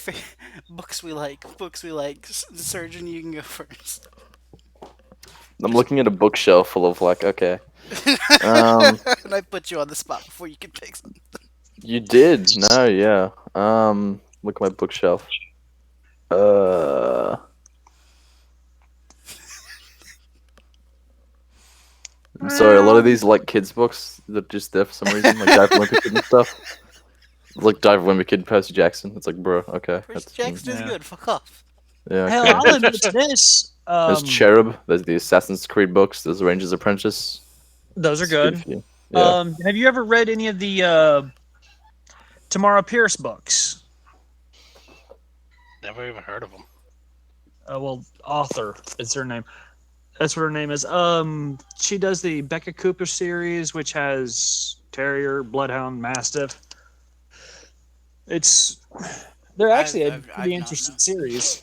books we like. Surgeon, you can go first. I'm looking at a bookshelf full of like, okay. And I put you on the spot before you could pick something. You did? No, yeah. Look at my bookshelf. I'm sorry, a lot of these like kids books that are just there for some reason, like Dive Olympic Kid and stuff. Like Dive Olympic Kid, Percy Jackson. It's like, bro, okay. Percy Jackson is yeah. good. Fuck off. Yeah. Hell, Okay. I'll admit to this. There's Cherub. There's the Assassin's Creed books. There's Ranger's Apprentice. Those are It's good good. for you. Yeah. Have you ever read any of the Tamara Pierce books? Never even heard of them. Well, author is her name. That's what her name is. She does the Becca Cooper series, which has Terrier, Bloodhound, Mastiff. They're actually I've a pretty not interesting known. series.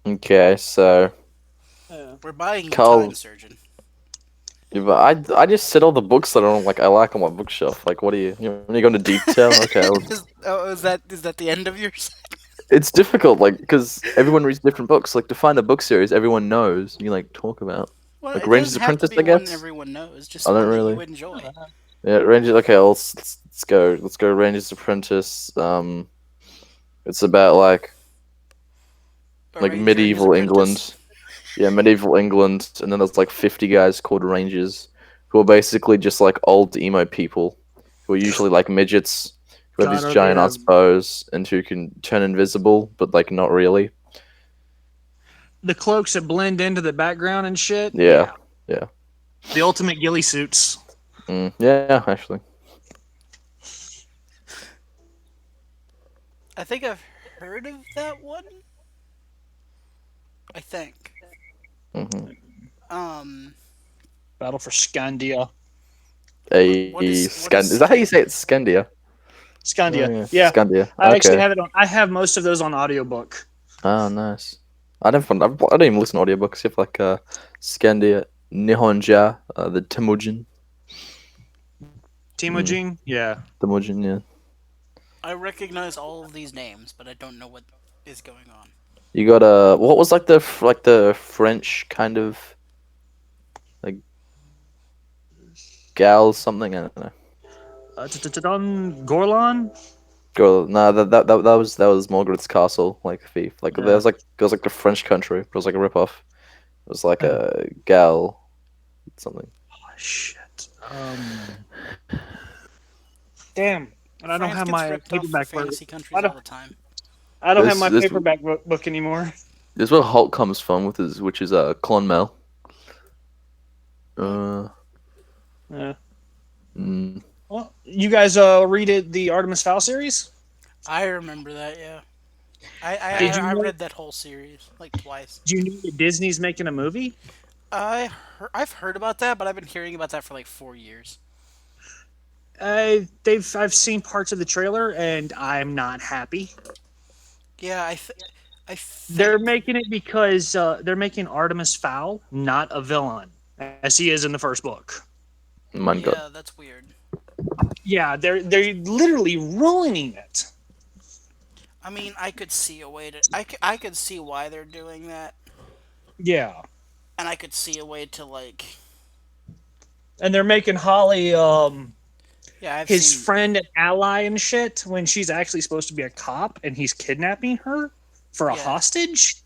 Okay, so We're buying you Carl- time, Surgeon. yeah, but I just said all the books that I like on my bookshelf. Like, what do you want to go into detail? Okay, Is that the end of yours? it's difficult, like, because everyone reads different books. Like, to find a book series everyone knows, you like talk about. Well, Like it Ranger's doesn't have to Apprentice, be I one guess? everyone knows. Just I one don't that really- you enjoy. Yeah, Rangers. Okay, let's go. Let's go. Ranger's Apprentice. It's about like A like Ranger and his medieval England. apprentice. Yeah, medieval England, and then there's like 50 guys called Rangers, who are basically just like old emo people, who are usually like midgets, who have God, these are giant they ass bows, and who can turn invisible, but like not really. The cloaks that blend into the background and shit. Yeah. The ultimate ghillie suits. Yeah, actually. I think I've heard of that one. I think. hmm Battle for Scandia. What is Is that how you say it? Scandia. Scandia. Oh, Yeah. Scandia. I actually Okay. have it on. I have most of those on audiobook. Oh, nice. I don't even listen to audiobooks. You have like Scandia, Nihonja, the Temujin. Timojin. Yeah. Temujin, yeah. I recognize all of these names, but I don't know what is going on. You got what was like the French kind of like gal something, I don't know. Gorlon. Girl, nah, that was Margaret's Castle, like thief. Like Yeah. there was like the French country, but it was like a ripoff. It was like a gal something. Oh, shit. Damn. And I don't France have gets my ripped off paperback for book. fantasy countries I don't- all the time. I don't have my This- paperback book anymore. This is where Hulk comes from with his, which is Clonmel. Yeah. Mm, Well, you guys read it, the Artemis Fowl series? I remember that, yeah. Did you I know- read that whole series like twice. Do you know that Disney's making a movie? I've heard about that, but I've been hearing about that for like 4 years. I've seen parts of the trailer and I'm not happy. Yeah, I They're making it because they're making Artemis Fowl not a villain as he is in the first book. my God. yeah, that's weird. Yeah, they're literally ruining it. I mean, I could see a way to I could see why they're doing that. Yeah. And I could see a way to like, And they're making Holly yeah, I've his seen, friend and ally and shit when she's actually supposed to be a cop and he's kidnapping her for a yeah, hostage.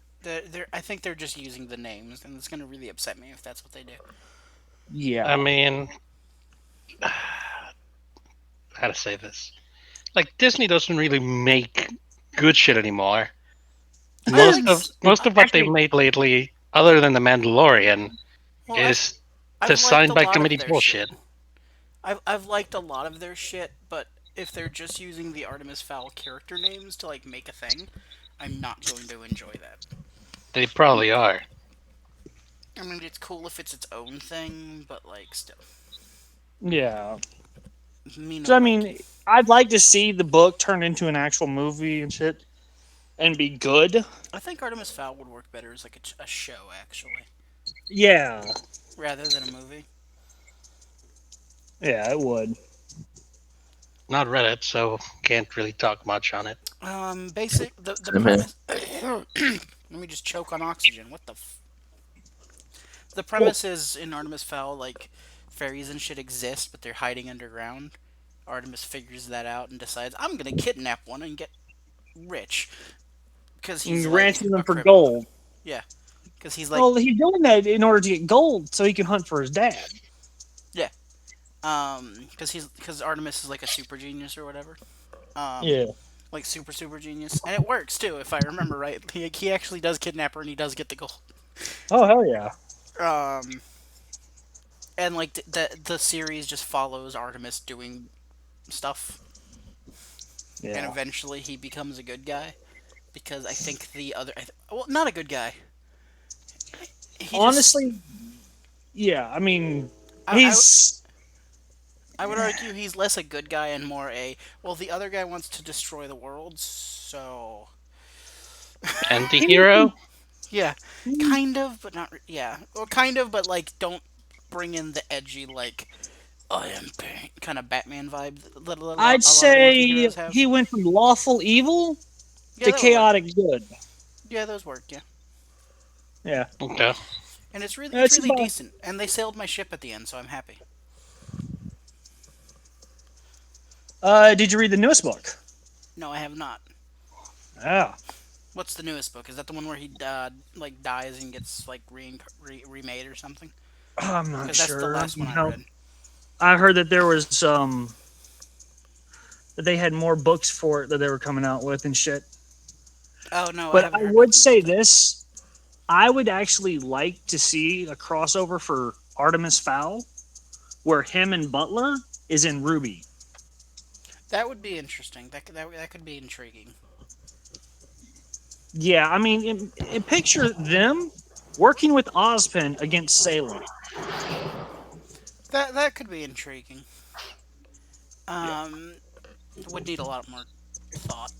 I think they're just using the names, and it's gonna really upset me if that's what they do. I Yeah. mean, how to say this? Like Disney doesn't really make good shit anymore. I Most like, of most of what they've Actually, made lately, other than The Mandalorian, well, is I've to liked sign a by lot of committee their shit. bullshit. I've liked a lot of their shit, but if they're just using the Artemis Fowl character names to like make a thing, I'm not going to enjoy that. They probably are. I mean, it's cool if it's its own thing, but like still, yeah. me no So I likey. mean, I'd like to see the book turned into an actual movie and shit, and be good. I think Artemis Fowl would work better as like a show actually, Yeah. rather than a movie. Yeah, it would. Not read it, so can't really talk much on it. Basic the Same here. premise. Let me just choke on oxygen. What the? The Well, premise is in Artemis Fowl like fairies and shit exist, but they're hiding underground. Artemis figures that out and decides I'm gonna kidnap one and get rich because he's like ranching them a for criminal. gold. Yeah, because he's like Well, he's doing that in order to get gold so he can hunt for his dad. yeah, because Artemis is like a super genius or whatever. Yeah. Like super genius, and it works too if I remember right. He actually does kidnap her and he does get the gold. Oh hell yeah. Um, and like the series just follows Artemis doing stuff, and Yeah. eventually he becomes a good guy because I think the other well not a good guy. He just Honestly, yeah. I mean, I, I he's I would argue he's less a good guy and more a well the other guy wants to destroy the world so Anti-hero? yeah kind of but not yeah well kind of but like don't bring in the edgy like I am pain kind of Batman vibe that I'd a lot of say anti-heroes have. he went from lawful evil Yeah, to that would work. chaotic good. Yeah, those work. Yeah, Yeah. Okay. and it's It's really about decent. And they sailed my ship at the end, so I'm happy. did you read the newest book? No, I have not. Yeah. What's the newest book? Is that the one where he like dies and gets like remade or something? I'm not Because that's the sure. last one I How read. I heard that there was that they had more books for it that they were coming out with and shit. Oh no, I But haven't I heard would nothing about say that. this: I would actually like to see a crossover for Artemis Fowl, where him and Butler is in Ruby. That would be interesting. That could be intriguing. Yeah, I mean, picture them working with Ozpin against Salem. That could be intriguing. Yeah. Um, would need a lot more thought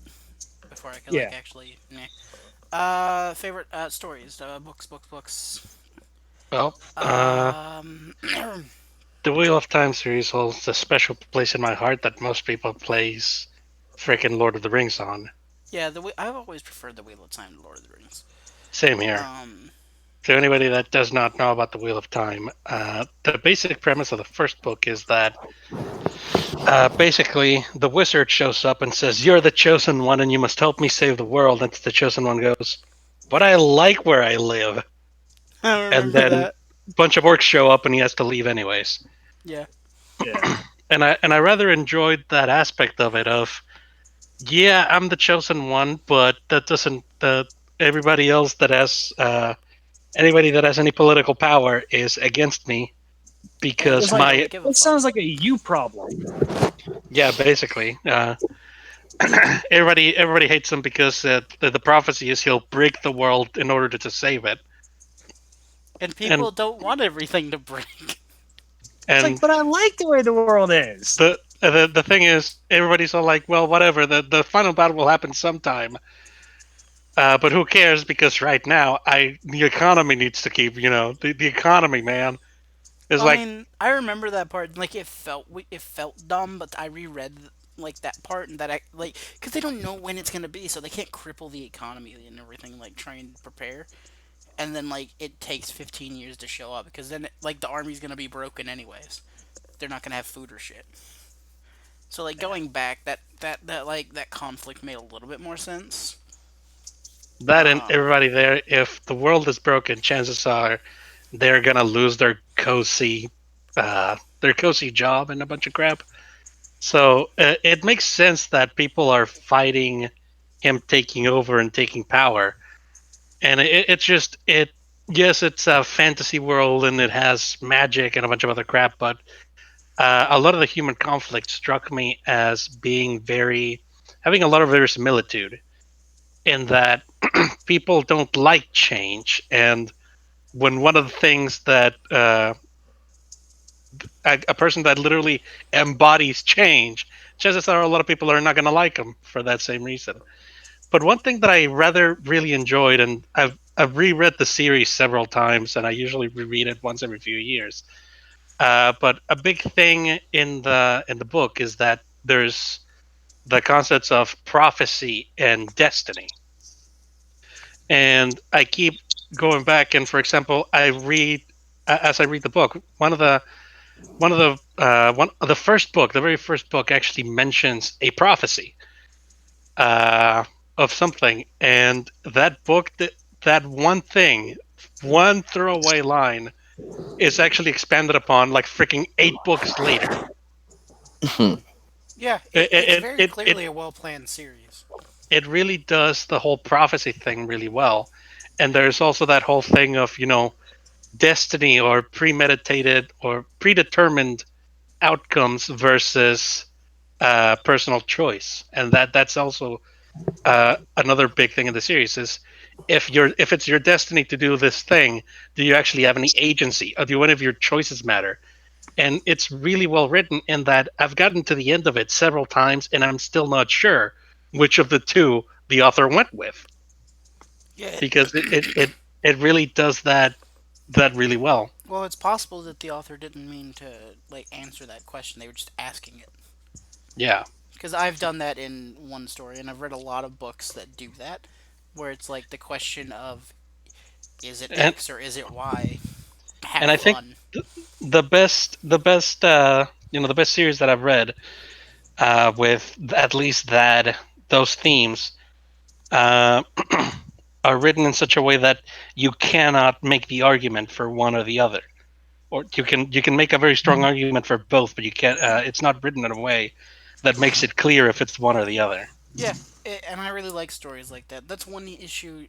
before I could Yeah. like actually. Nah. Favorite stories, books. Well, Um, the Wheel of Time series holds a special place in my heart that most people plays freaking Lord of the Rings on. yeah, I've always preferred the Wheel of Time to Lord of the Rings. Same here. Um, To anybody that does not know about the Wheel of Time, the basic premise of the first book is that basically the wizard shows up and says, "You're the chosen one, and you must help me save the world." And the chosen one goes, "But I like where I live." I And remember then that. a bunch of orcs show up, and he has to leave anyways. Yeah, Yeah. And I rather enjoyed that aspect of it. Of yeah, I'm the chosen one, but that doesn't. Everybody else that has anybody that has any political power is against me and it It's because doesn't like really my give a it fuck. sounds like a you problem. yeah, basically. Everybody hates him because the prophecy is he'll break the world in order to save it, And and people don't want everything to break. It's like, and but I like the way the world is. the thing is, everybody's all like, well, whatever. The final battle will happen sometime, but who cares? Because right now, the economy needs to keep. The economy, man, is I like, mean, I remember that part. Like it felt dumb, but I reread like that part and that I like because they don't know when it's gonna be, so they can't cripple the economy and everything. Like trying to prepare. and then like it takes 15 years to show up because then like the army's gonna be broken anyways. They're not gonna have food or shit. So like going back, that conflict made a little bit more sense. That and Um, everybody there, if the world is broken, chances are they're gonna lose their cozy job and a bunch of crap. So it makes sense that people are fighting him taking over and taking power, and it's just it. Yes, it's a fantasy world and it has magic and a bunch of other crap, but a lot of the human conflict struck me as being very having a lot of verisimilitude in that people don't like change, and when one of the things that a person that literally embodies change, chances are a lot of people are not going to like him for that same reason. But one thing that I rather really enjoyed, and I've reread the series several times, and I usually reread it once every few years. But a big thing in the book is that there's the concepts of prophecy and destiny, and I keep going back. And for example, I read as I read the book, one of the first book, the very first book, actually mentions a prophecy uh, of something, and that book, that one thing, one throwaway line, is actually expanded upon like freaking 8 books later. yeah, it's It very it it clearly a well planned series. it really does the whole prophecy thing really well, and there's also that whole thing of destiny or premeditated or predetermined outcomes versus personal choice, and that's also another big thing in the series is if it's your destiny to do this thing, do you actually have any agency? Or do any of your choices matter? And it's really well written in that I've gotten to the end of it several times, and I'm still not sure which of the two the author went with Yeah, because it really does that really well. well, it's possible that the author didn't mean to like answer that question. They were just asking it. Yeah, Because I've done that in one story, and I've read a lot of books that do that, where it's like the question of is it and X or is it Y? Have and I think fun. the best series that I've read with at least that those themes uh, are written in such a way that you cannot make the argument for one or the other, or you can make a very strong argument for both, but you can't. It's not written in a way that makes it clear if it's one or the other. Yeah, and I really like stories like that. That's one issue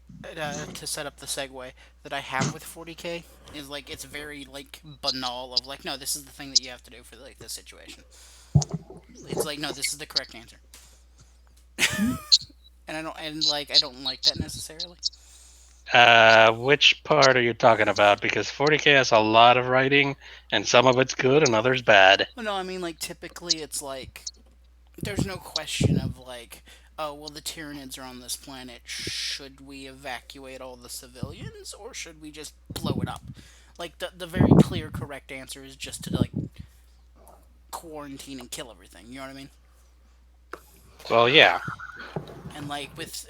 to set up the segue that I have with 40K is like it's very like banal of like no, this is the thing that you have to do for like this situation. It's like no, this is the correct answer, and I don't like that necessarily. Which part are you talking about? Because 40K has a lot of writing, and some of it's good and others bad. Well, no, I mean like typically it's like there's no question of like, oh well, the Tyranids are on this planet. Should we evacuate all the civilians or should we just blow it up? Like the very clear correct answer is just to like quarantine and kill everything. You know what I mean? Well, yeah, And like with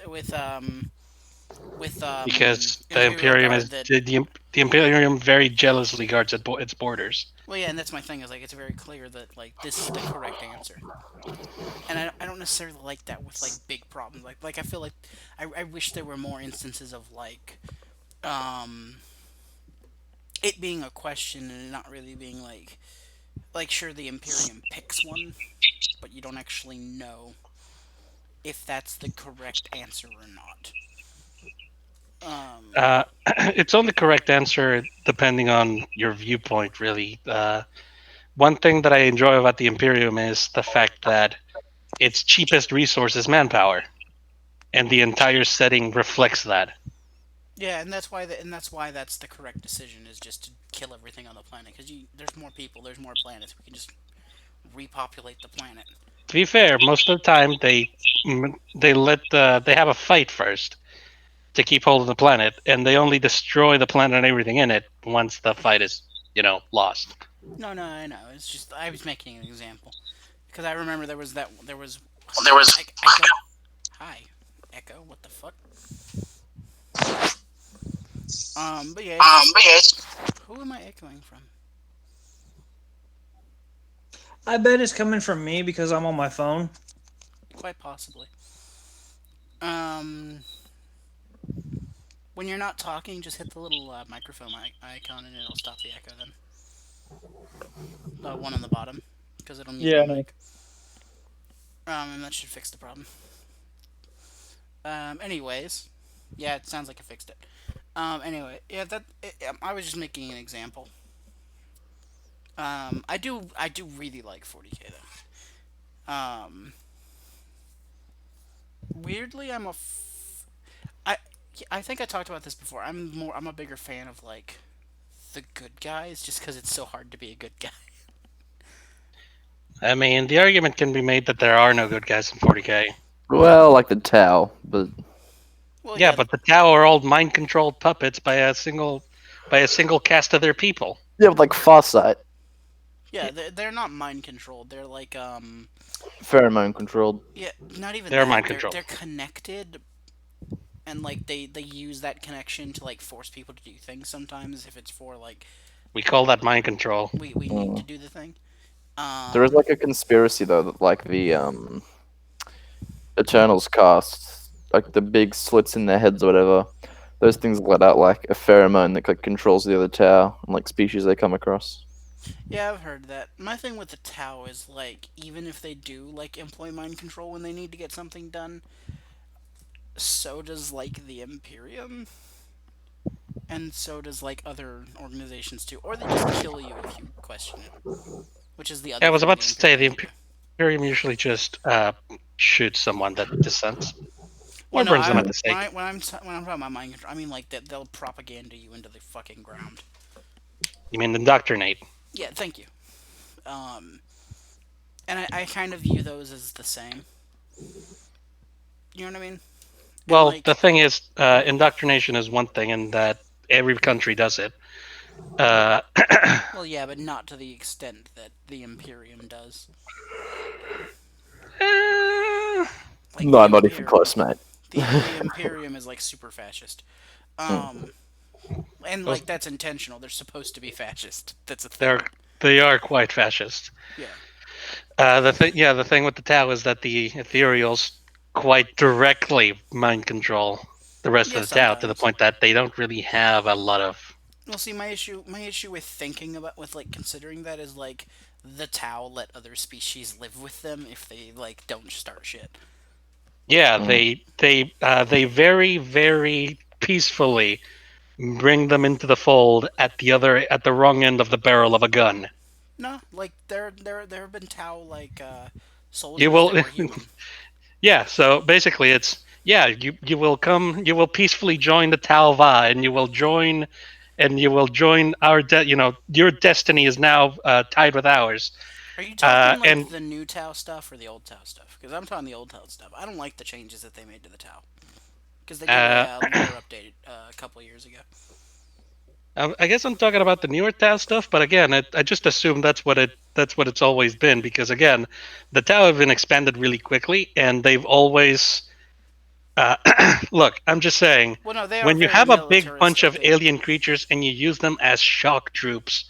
because the Imperial Imperium Guard is that the Imperium very jealously guards its borders. well yeah, and that's my thing is like it's very clear that like this is the correct answer. And I don't necessarily like that with like big problems. Like I feel like I wish there were more instances of like um it being a question and not really being like sure the Imperium picks one, but you don't actually know if that's the correct answer or not. Um, It's only correct answer depending on your viewpoint, really. One thing that I enjoy about the Imperium is the fact that its cheapest resource is manpower, and the entire setting reflects that. yeah, and that's why that's the correct decision is just to kill everything on the planet because there's more people, there's more planets. We can just repopulate the planet. To be fair, most of the time they have a fight first to keep hold of the planet, and they only destroy the planet and everything in it once the fight is lost. No, no, I know. It's just I was making an example because I remember there was There was I don't hi Echo what the fuck But yeah, it's just who am I echoing from? I bet it's coming from me because I'm on my phone. Quite possibly. Um, when you're not talking, just hit the little microphone icon and it'll stop the echo. Then the one on the bottom, because it'll mute Yeah, your I know. mic. And that should fix the problem. Anyways, yeah, it sounds like it fixed it. Anyway, yeah, I was just making an example. I do really like 40K though. Weirdly, I, I think I talked about this before. I'm a bigger fan of like the good guys, just because it's so hard to be a good guy. I mean, the argument can be made that there are no good guys in 40k. Well, like the Tau, but Well, Yeah, yeah, but the Tau are all mind-controlled puppets by a single cast of their people. yeah, but like Farsight, yeah, they're not mind controlled. They're like pheromone controlled. yeah, not even They're that. mind They're controlled. connected, and like they use that connection to like force people to do things sometimes if it's for like We call that mind control. we need to Mm. do the thing. There is like a conspiracy though that like the Eternals cast, like the big slits in their heads or whatever, those things let out like a pheromone that like controls the other Tau and like species they come across. Yeah, I've heard that. My thing with the Tau is like even if they do like employ mind control when they need to get something done, so does like the Imperium, and so does like other organizations too, or they just kill you if you question it, which is the Yeah, other I was thing about the to say the Imperium do. Imperium usually just shoots someone that dissents Well, or no, burns them at the stake. when I'm talking about mind control, I mean like that they'll propaganda you into the fucking ground. You mean indoctrinate? Yeah, thank you. Um, and I kind of view those as the same. You know what I mean? And Well, the like, thing is, indoctrination is one thing, and that every country does it. Uh, well, yeah, but not to the extent that the Imperium does. eh, Like No, not even close, mate. the Imperium is like super fascist. Mm. Um, and those like that's intentional. They're supposed to be fascist. That's a thing. they're they are quite fascist. Yeah. The thing with the Tau is that the Ethereals quite directly mind control the rest Yeah, of the Tau to the sometimes. point that they don't really have a lot of. Well, see, my issue with thinking about with like considering that is like the Tau let other species live with them if they like don't start shit. Yeah, Mm. they very very peacefully bring them into the fold at the wrong end of the barrel of a gun. No, like there have been Tau like You soldiers will, that were human. yeah. So basically, it's yeah. You will peacefully join the Talva, and you will join your destiny is now tied with ours. Are you talking like And the new Tau stuff or the old Tau stuff? Because I'm talking the old Tau stuff. I don't like the changes that they made to the Tau because they did uh, a lore update a couple years ago. I guess I'm talking about the newer Tau stuff, but again, I just assume that's what it's always been because again, the Tau have been expanded really quickly, and they've always uh, look. I'm just saying, Well, no, they are when you very have a big bunch militaristic. of alien creatures and you use them as shock troops,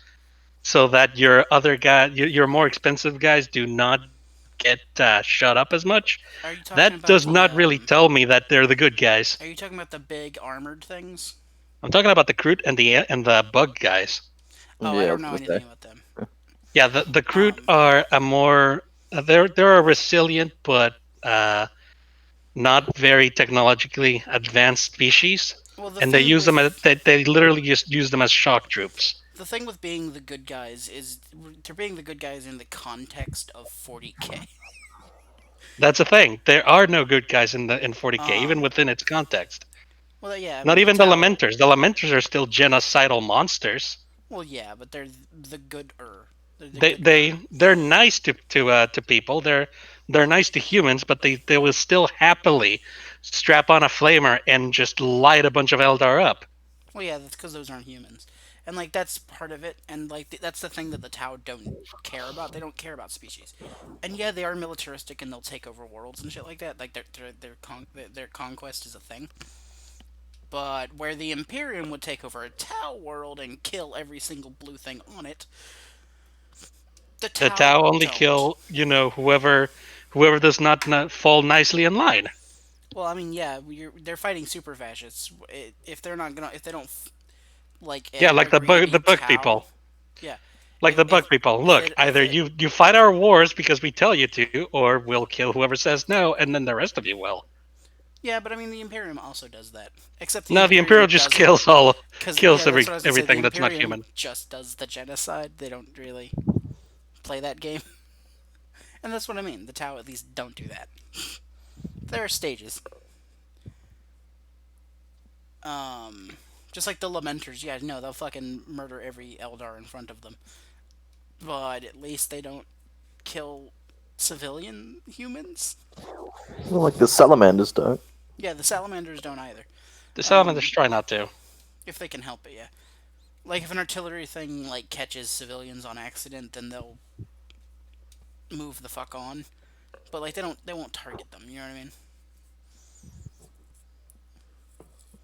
so that your other your more expensive guys do not get shut up as much, Are you talking that about does the not really tell me that they're the good guys. Are you talking about the big armored things? I'm talking about the Kroot and the bug guys. Oh, I Yeah, I don't was know gonna say. anything about them. Yeah, the Kroot Um, are a more they're a resilient but not very technologically advanced species, well, and they literally just use them as shock troops. the thing with being the good guys is they're being the good guys in the context of 40K. That's the thing. There are no good guys in 40k, even Um, within its context. well, yeah, I Not mean the even the Tau. Lamenters. The Lamenters are still genocidal monsters. Well, yeah, but they're the good. They're the They good. they they're nice to people. They're nice to humans, but they will still happily strap on a flamer and just light a bunch of Eldar up. Well, yeah, that's because those aren't humans, and like that's part of it. And like that's the thing that the Tau don't care about. They don't care about species. And yeah, they are militaristic and they'll take over worlds and shit like that. Like their conquest is a thing. But where the Imperium would take over a Tau world and kill every single blue thing on it, the The Tau Tau only don't. kill, whoever does not fall nicely in line. Well, I mean, yeah, they're fighting super fascists. If they're not gonna, if they don't Yeah, like agree to be the bug Tau, people. yeah, Like the bug people. if Look, they if either they you fight our wars because we tell you to, or we'll kill whoever says no, and then the rest of you will. yeah, but I mean, the Imperium also does that. Except the No, the Imperial Imperium just does it because kills yeah, that's what I was gonna say. The everything that's not Imperium human. just does the genocide. They don't really play that game, and that's what I mean. The Tau at least don't do that. There are stages. Um, just like the Lamenters. Yeah, no, they'll fucking murder every Eldar in front of them. But at least they don't kill civilian humans. Well, like the salamanders don't. Yeah, the Salamanders don't either. The Salamanders Um, try not to. if they can help it, yeah. Like if an artillery thing like catches civilians on accident, then they'll move the fuck on. But like they won't target them. You know what I mean?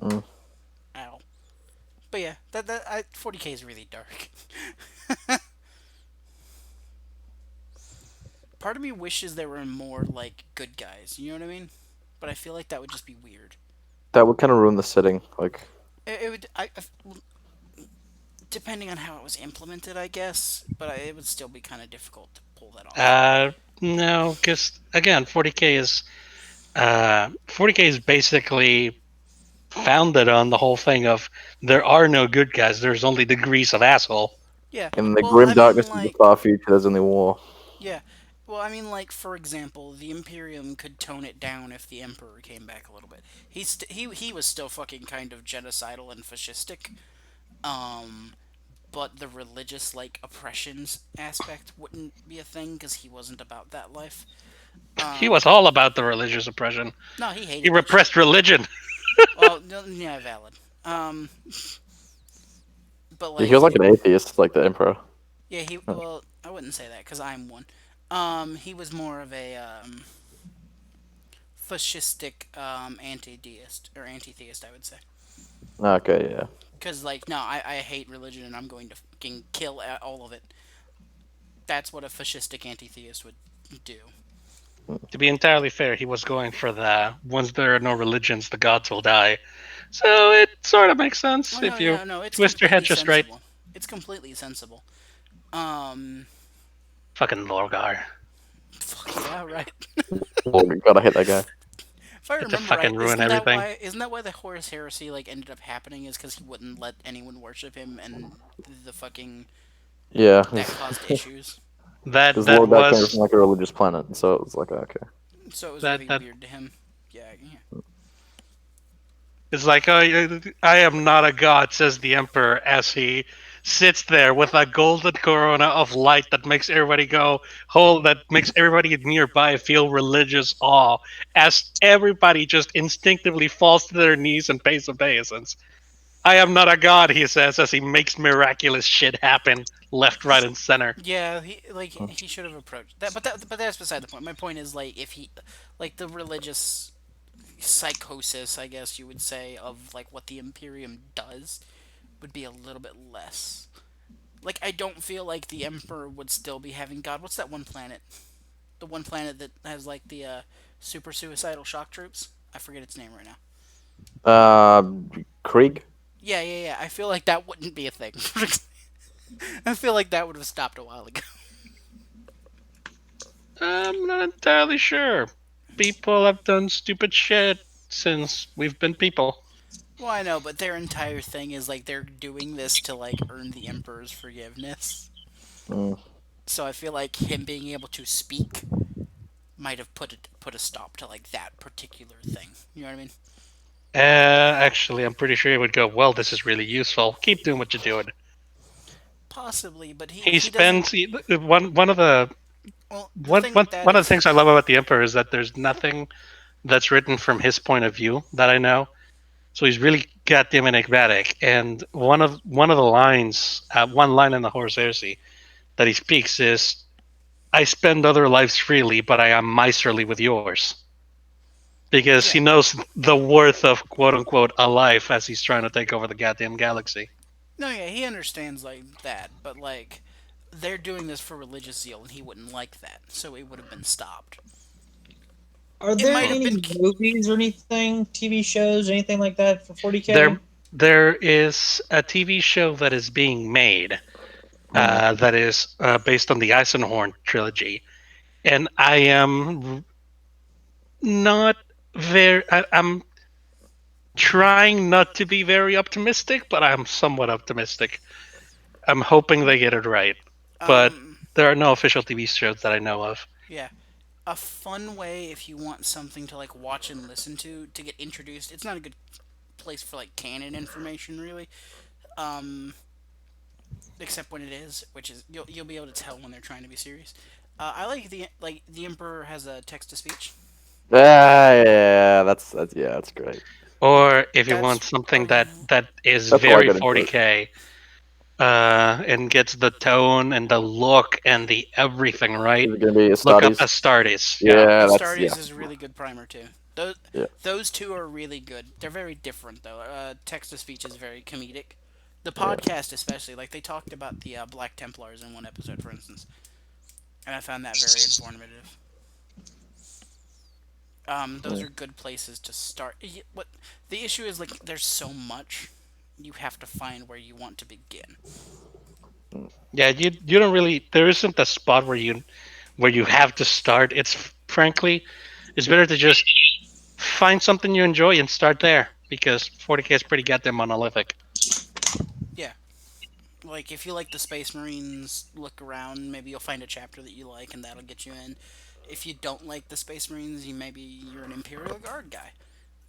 Mm. Ow. But yeah, 40k is really dark. Part of me wishes there were more like good guys. You know what I mean? But I feel like that would just be weird. That would kind of ruin the setting. Like, It would. Depending on how it was implemented, I guess. But it would still be kind of difficult to pull that off. No, because again, 40k is basically founded on the whole thing of there are no good guys. There's only degrees of asshole. Yeah. in the Well, grim I mean, darkness of the like, far future, there's only war. yeah. Well, I mean, like, for example, the Imperium could tone it down if the Emperor came back a little bit. He was still fucking kind of genocidal and fascistic. Um, but the religious like oppressions aspect wouldn't be a thing because he wasn't about that life. He was all about the religious oppression. No, he He hated that shit. repressed religion. Well, no, yeah, valid. But Yeah, like, he was like an atheist, like the emperor. yeah, he. Well, I wouldn't say that because I'm one. He was more of a fascistic anti-deist or anti-theist, I would say. Okay, yeah. Because like, no, I hate religion and I'm going to fucking kill all of it. That's what a fascistic anti-theist would do. To be entirely fair, he was going for the once there are no religions, the gods will die. So it sort of makes sense Oh no, if you yeah, no, it's twist your head completely just right. sensible. It's completely sensible. Um, Fucking Lorgar. fuck yeah, right. Oh, you gotta hit that guy. If I Get to remember right, fucking ruin everything. isn't that why the Horus Heresy like ended up happening? Is because he wouldn't let anyone worship him, and the fucking Yeah. that caused issues. That Because that Lord God came from was like a religious planet, so it was like, okay. So it was that really that weird to him. Yeah, yeah. it's like, oh, I am not a god, says the Emperor as he sits there with a golden corona of light that makes everybody go whole, that makes everybody nearby feel religious awe, as everybody just instinctively falls to their knees and pays obeisance. I am not a god, he says as he makes miraculous shit happen left, right, and center. Yeah, he should have approached that, but that's beside the point. My point is like if he, like the religious psychosis, I guess you would say, of like what the Imperium does, would be a little bit less. Like I don't feel like the Emperor would still be having God. What's that one planet? The one planet that has like the super suicidal shock troops. I forget its name right now. Uh, Krieg? Yeah, yeah, yeah. I feel like that wouldn't be a thing. I feel like that would have stopped a while ago. I'm not entirely sure. People have done stupid shit since we've been people. Well, I know, but their entire thing is like they're doing this to like earn the Emperor's forgiveness. Mm. So I feel like him being able to speak might have put a stop to like that particular thing. You know what I mean? Actually, I'm pretty sure he would go, well, this is really useful. Keep doing what you're doing. Possibly, but He he doesn't. spends one of the Well, the thing with that one of the is, things I love about the Emperor is that there's nothing that's written from his point of view that I know. So he's really goddamn enigmatic. And one of the lines, one line in the Horus Heresy that he speaks is, "I spend other lives freely, but I am miserly with yours." because Yeah. he knows the worth of quote unquote a life as he's trying to take over the goddamn galaxy. No, yeah, he understands like that, but like they're doing this for religious zeal, and he wouldn't like that, so it would have been stopped. Are It there might Well, have been. any movies or anything, TV shows, anything like that for 40K? there there is a TV show that is being made that is based on the Eisenhorn trilogy, and I am not I'm trying not to be very optimistic, but I'm somewhat optimistic. I'm hoping they get it right, but Um, there are no official TV shows that I know of. yeah, a fun way if you want something to like watch and listen to get introduced. It's not a good place for like canon information really. Um, except when it is, which is you'll be able to tell when they're trying to be serious. I like the Emperor has a text to speech. Ah, yeah, that's great. Like Or if you that's want a something that is That's how I very got into it. 40k, and gets the tone and the look and the everything right, Is it gonna be look up Astartes? Astartes. Yeah. Yeah, that's Astartes yeah, is a really good primer too. Those yeah. those two are really good. They're very different though. Text to speech is very comedic. The Yeah. podcast especially, like they talked about the Black Templars in one episode, for instance, and I found that very informative. Those Mm. are good places to start. What the issue is, like, there's so much. You have to find where you want to begin. Yeah, you don't really, there isn't a spot where you have to start. It's frankly, it's better to just find something you enjoy and start there because 40k is pretty goddamn monolithic. Yeah, like if you like the Space Marines, look around. Maybe you'll find a chapter that you like, and that'll get you in. If you don't like the Space Marines, you're an Imperial Guard guy,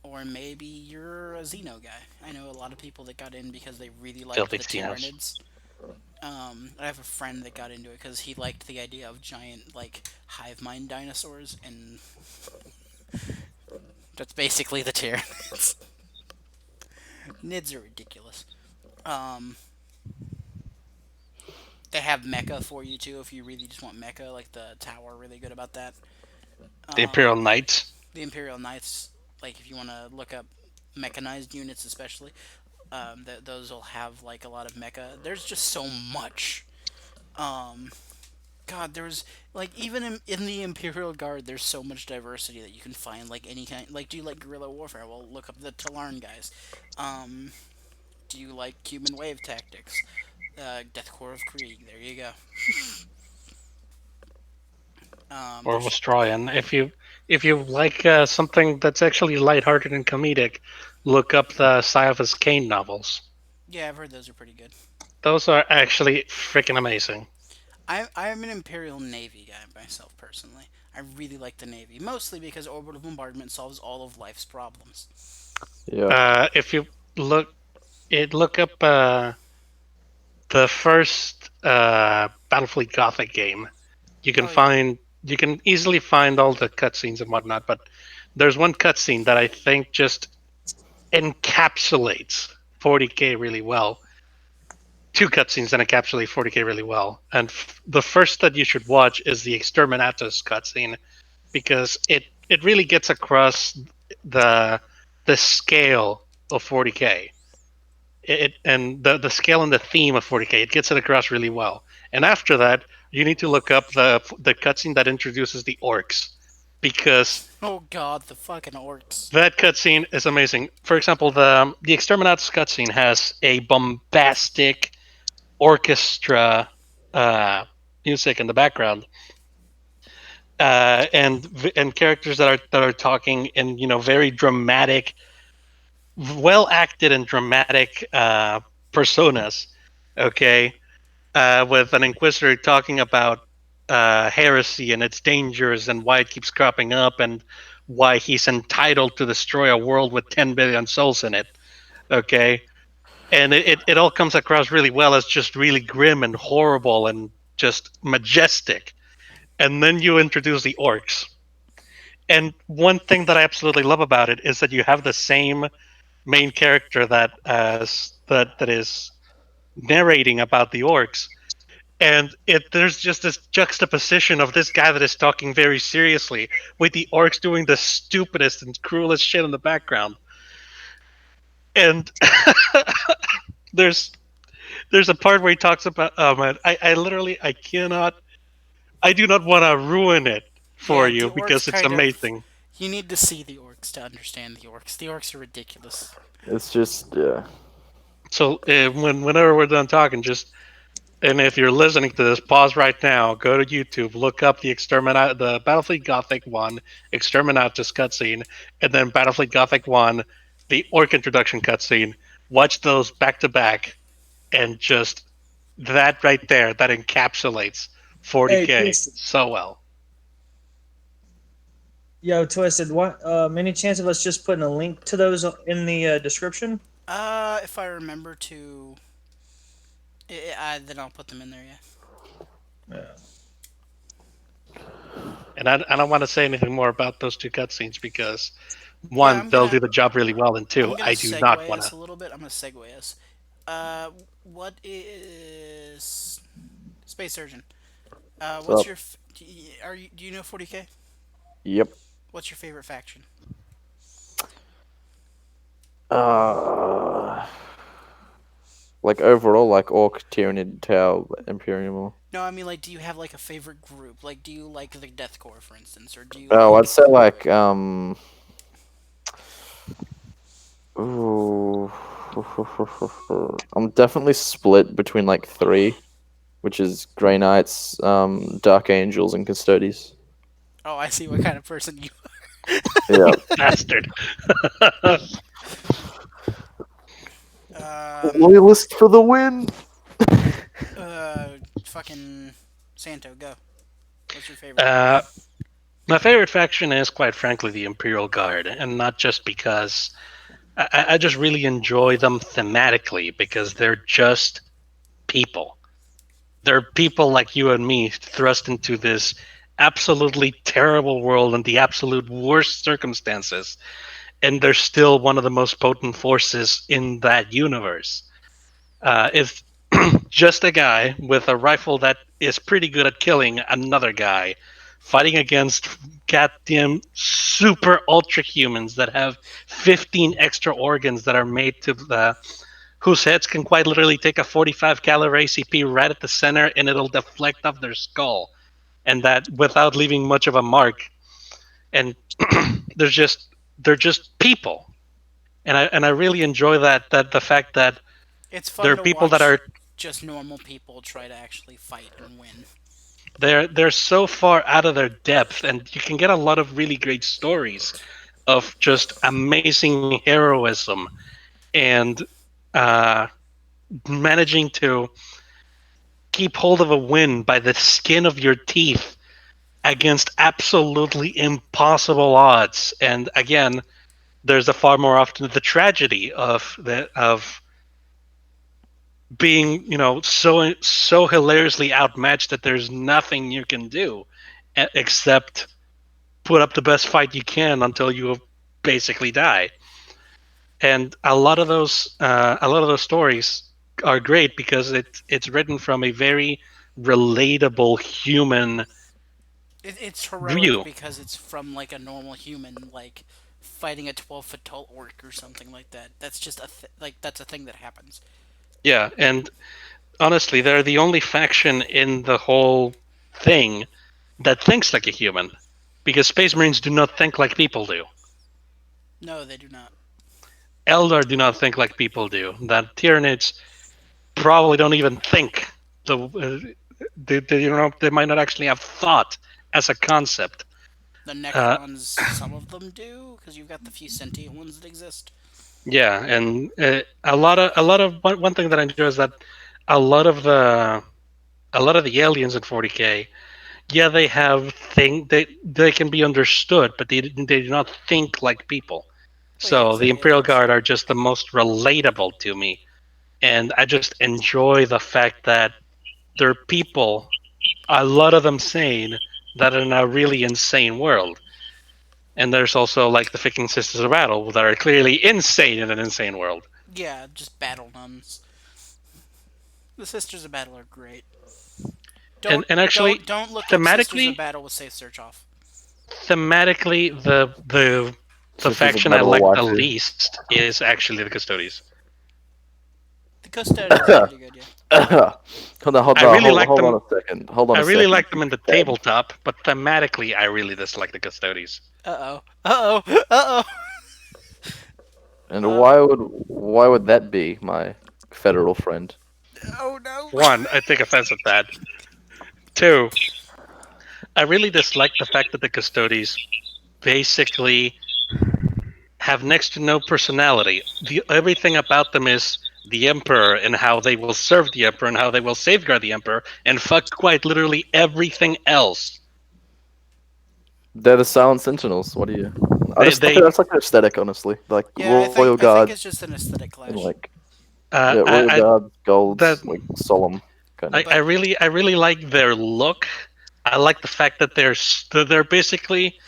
or maybe you're a Xeno guy. I know a lot of people that got in because they really liked Filthy the Xenos. Tyranids. I have a friend that got into it because he liked the idea of giant, like, hive mind dinosaurs, and that's basically the Tyranids. Nids are ridiculous. Um, they have mecha for you too if you really just want mecha. Like the Tower, are really good about that. The Imperial Um, Knights. the Imperial Knights, like if you want to look up mechanized units, especially, those will have like a lot of mecha. There's just so much. Um, God, there's like even in the Imperial Guard, there's so much diversity that you can find. Like any kind, like do you like guerrilla warfare? Well, look up the Talarn guys. Um, do you like Cuban wave tactics? Death Corps of Krieg. There you go. Or There's Australian. If you like something that's actually lighthearted and comedic, look up the Caiaphas Cain novels. yeah, I've heard those are pretty good. Those are actually freaking amazing. I'm an Imperial Navy guy myself personally. I really like the Navy, mostly because orbital bombardment solves all of life's problems. Yeah. If you look look up the first Battlefleet Gothic game, you can Oh yeah, find you can easily find all the cutscenes and whatnot. But there's one cutscene that I think just encapsulates 40k really well. Two cutscenes that encapsulate 40k really well, and the first that you should watch is the Exterminatus cutscene because it really gets across the the scale of 40k. It and the scale and the theme of 40k. It gets it across really well. And after that, you need to look up the cutscene that introduces the orcs because oh god, the fucking orcs. that cutscene is amazing. For example, the Exterminatus cutscene has a bombastic orchestra uh, music in the background, and characters that are talking in very dramatic, well acted and dramatic personas. Okay, with an inquisitor talking about heresy and its dangers and why it keeps cropping up and why he's entitled to destroy a world with 10 billion souls in it. Okay, and it all comes across really well as just really grim and horrible and just majestic. And then you introduce the orcs. And one thing that I absolutely love about it is that you have the same main character that is narrating about the orcs, And there's just this juxtaposition of this guy that is talking very seriously with the orcs doing the stupidest and cruelest shit in the background. And there's there's a part where he talks about man, I literally I do not want to ruin it for Yeah, the you orcs because it's kind of. amazing. You need to see the orcs to understand the orcs. The orcs are ridiculous. It's just yeah. So whenever we're done talking, just and if you're listening to this, pause right now. Go to YouTube, look up the Battlefleet Gothic one, Exterminatus cutscene, and then Battlefleet Gothic one, the Orc introduction cutscene. Watch those back to back, and just that right there, that encapsulates Hey, 40K Twisted. so well. Yo, Twisted. What? Any chance of us just putting a link to those in the description? If I remember to, then I'll put them in there. Yeah. Yeah. And I don't want to say anything more about those two cutscenes because Yeah, one, they'll do the job really well, and I'm two, gonna I do not segue want us to. a little bit. I'm gonna segue us. What is Space Surgeon? What's So your are you do you know 40K? yep. What's your favorite faction? Uh, like overall, like Orc, Tyranid, Tau, Imperium. No, I mean like, do you have like a favorite group? Like, do you like the Death Corps, for instance, or do you Oh, like? I'd say like Ooh. I'm definitely split between like three, which is Grey Knights, Dark Angels, and Custodes. Oh, I see what kind of person you. Yeah. Bastard. Loyalist for the win. Fucking Santo, go. What's your favorite? uh, my favorite faction is, quite frankly, the Imperial Guard, and not just because I just really enjoy them thematically because they're just people. They're people like you and me thrust into this absolutely terrible world and the absolute worst circumstances, and they're still one of the most potent forces in that universe. If just a guy with a rifle that is pretty good at killing another guy, fighting against goddamn super ultra humans that have 15 extra organs that are made to whose heads can quite literally take a 45 caliber ACP right at the center and it'll deflect off their skull, and that without leaving much of a mark. And there's just they're just people, and I really enjoy that the fact that It's fun they're to people that watch are just normal people try to actually fight and win. they're so far out of their depth, and you can get a lot of really great stories of just amazing heroism and uh, managing to keep hold of a win by the skin of your teeth against absolutely impossible odds. And again, there's a far more often the tragedy of being, so hilariously outmatched that there's nothing you can do except put up the best fight you can until you basically die. And a lot of those stories are great because it's written from a very relatable human It's heroic view. because it's from like a normal human, like fighting a 12-foot tall orc or something like that. That's just like that's a thing that happens. Yeah, and honestly, they're the only faction in the whole thing that thinks like a human, because Space Marines do not think like people do. No, they do not. Eldar do not think like people do. That Tyranids probably don't even think. They might not actually have thought as a concept. The Uh, Necrons, some of them do, because you've got the few sentient ones that exist. yeah, and a lot of one thing that I enjoy is that a lot of the a lot of the aliens in 40K, yeah, they have they can be understood, but they do not think like people. Well, yeah, So the exactly. Imperial Guard are just the most relatable to me, and I just enjoy the fact that they're people, a lot of them sane, that are in a really insane world. And there's also like the Viking Sisters of Battle that are clearly insane in an insane world. Yeah, just battle nuns. The Sisters of Battle are great. And actually, Don't look up Sisters of thematically, Battle with safe search off. thematically, the Sisters of faction I Battle like the waifu. least is actually the Custodes. The Custodians are pretty good, yeah. I really like Hold on them. a second. Hold on I a really second. like them in the tabletop, but thematically, I really dislike the Custodes. Uh oh. Uh oh. Uh And oh. why would that be, my federal friend? Oh no. One, I take offense at that. Two, I really dislike the fact that the Custodes basically have next to no personality. Everything about them is the Emperor and how they will serve the Emperor and how they will safeguard the Emperor, and fuck quite literally everything else. They're the Silent Sentinels. What do you? They That's like an aesthetic, honestly. Like Yeah, Royal I think Guard it's just an aesthetic and clash. like yeah, Royal I Guard, gold, that like solemn kind of. I really like their look. I like the fact that they're basically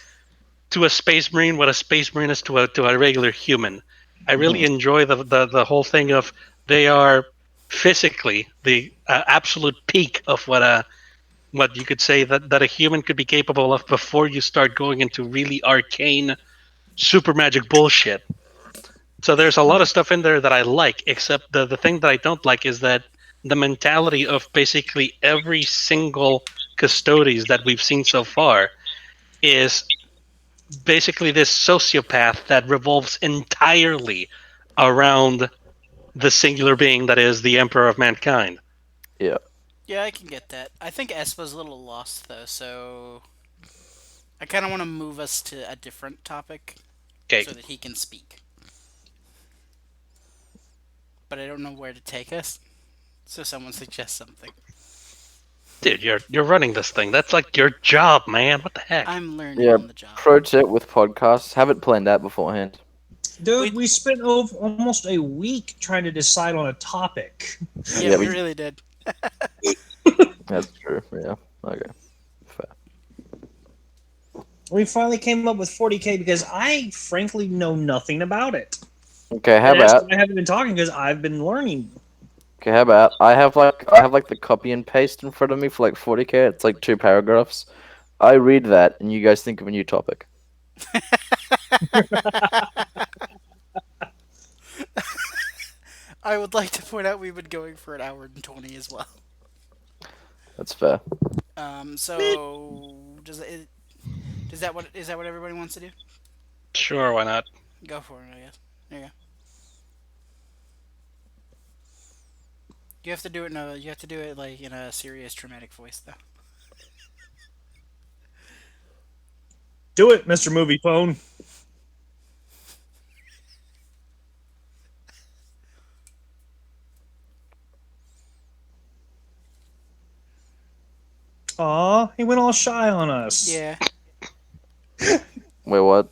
to a space marine what a space marine is to a regular human. I really enjoy the whole thing of they are physically the absolute peak of what you could say that a human could be capable of before you start going into really arcane super magic bullshit. So there's a lot of stuff in there that I like, except the thing that I don't like is that the mentality of basically every single Custodes that we've seen so far is basically this sociopath that revolves entirely around the singular being that is the Emperor of Mankind. Yeah. Yeah, I can get that. I think Espa's a little lost though, so I kind of want to move us to a different topic Okay, so that he can speak. But I don't know where to take us. So someone suggest something. dude, you're running this thing. That's like your job, man. What the heck? I'm learning Yeah. on the job. Pro tip with podcasts: have it planned out beforehand. Dude, we spent almost a week trying to decide on a topic. Yeah, Yeah, we we- really did. That's true. Yeah. Okay. Fair. We finally came up with 40K because I frankly know nothing about it. Okay. How And that's about? why I haven't been talking because I've been learning. Okay. How about? I have like the copy and paste in front of me for like 40K. It's like 2 paragraphs. I read that, and you guys think of a new topic. I would like to point out we've been going for an hour and 20 as well. That's fair. So is that what everybody wants to do? Sure, why not? Go for it, I guess. There you go. You have to do it you have to do it like in a serious dramatic voice though. Do it, Mr. Movie Phone. Aw, he went all shy on us. Yeah. Wait, what?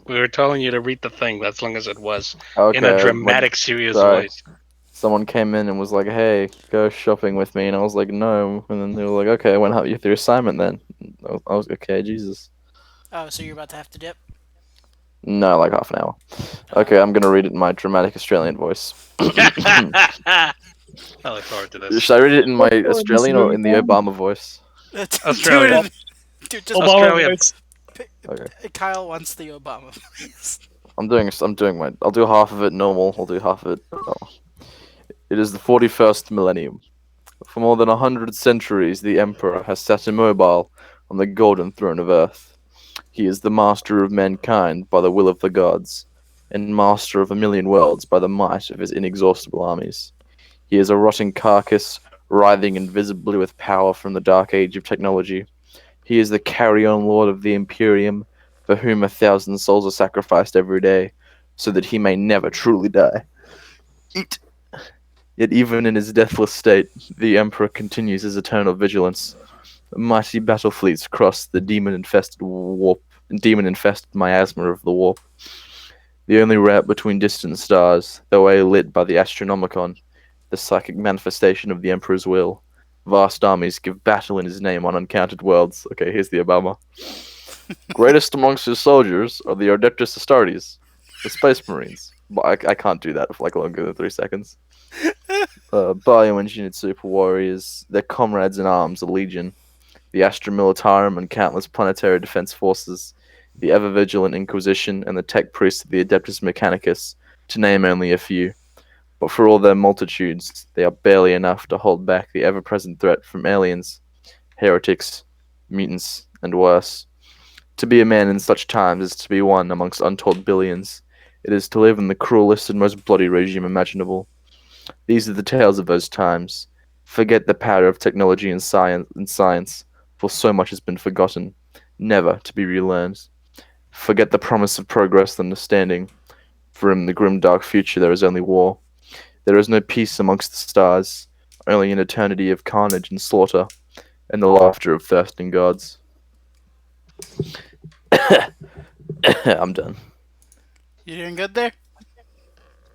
We were telling you to read the thing as long as it was Okay. in a dramatic, serious sorry. voice. Someone came in and was like, "Hey, go shopping with me," and I was like, "No." And then they were like, "Okay, I went help you through assignment then." I was okay, Jesus. Oh, so you're about to have to dip? No, like half an hour. Okay, I'm gonna read it in my dramatic Australian voice. I look forward to this. Should I read it in my Oh, Australian or in the Obama voice? Australia. Dude, just Australia. voice. Okay. Kyle wants the Obama voice. I'm doing my. I'll do half of it normal. I'll do half of it. Oh. It is the 41st millennium. For more than 100 centuries, the Emperor has sat immobile on the golden throne of Earth. He is the master of mankind by the will of the gods, and master of a million worlds by the might of his inexhaustible armies. He is a rotting carcass, writhing invisibly with power from the dark age of technology. He is the carry-on lord of the Imperium, for whom 1,000 souls are sacrificed every day, so that he may never truly die. Eat. Yet even in his deathless state, the Emperor continues his eternal vigilance. Mighty battle fleets cross the demon-infested miasma of the warp. The only route between distant stars, the way lit by the Astronomicon, the psychic manifestation of the Emperor's will. Vast armies give battle in his name on uncounted worlds. Okay, here's the Obama. Greatest amongst his soldiers are the Adeptus Astartes, the Space Marines, but I can't do that for like longer than 3 seconds. Bioengineered super warriors, their comrades in arms, a legion, the Astra Militarum and countless planetary defense forces, the ever vigilant Inquisition, and the tech priests of the Adeptus Mechanicus, to name only a few. But for all their multitudes, they are barely enough to hold back the ever-present threat from aliens, heretics, mutants, and worse. To be a man in such times is to be one amongst untold billions. It is to live in the cruelest and most bloody regime imaginable. These are the tales of those times. Forget the power of technology and science, for so much has been forgotten, never to be relearned. Forget the promise of progress and understanding, for in the grim dark future there is only war. There is no peace amongst the stars, only an eternity of carnage and slaughter, and the laughter of thirsting gods. I'm done. You doing good there?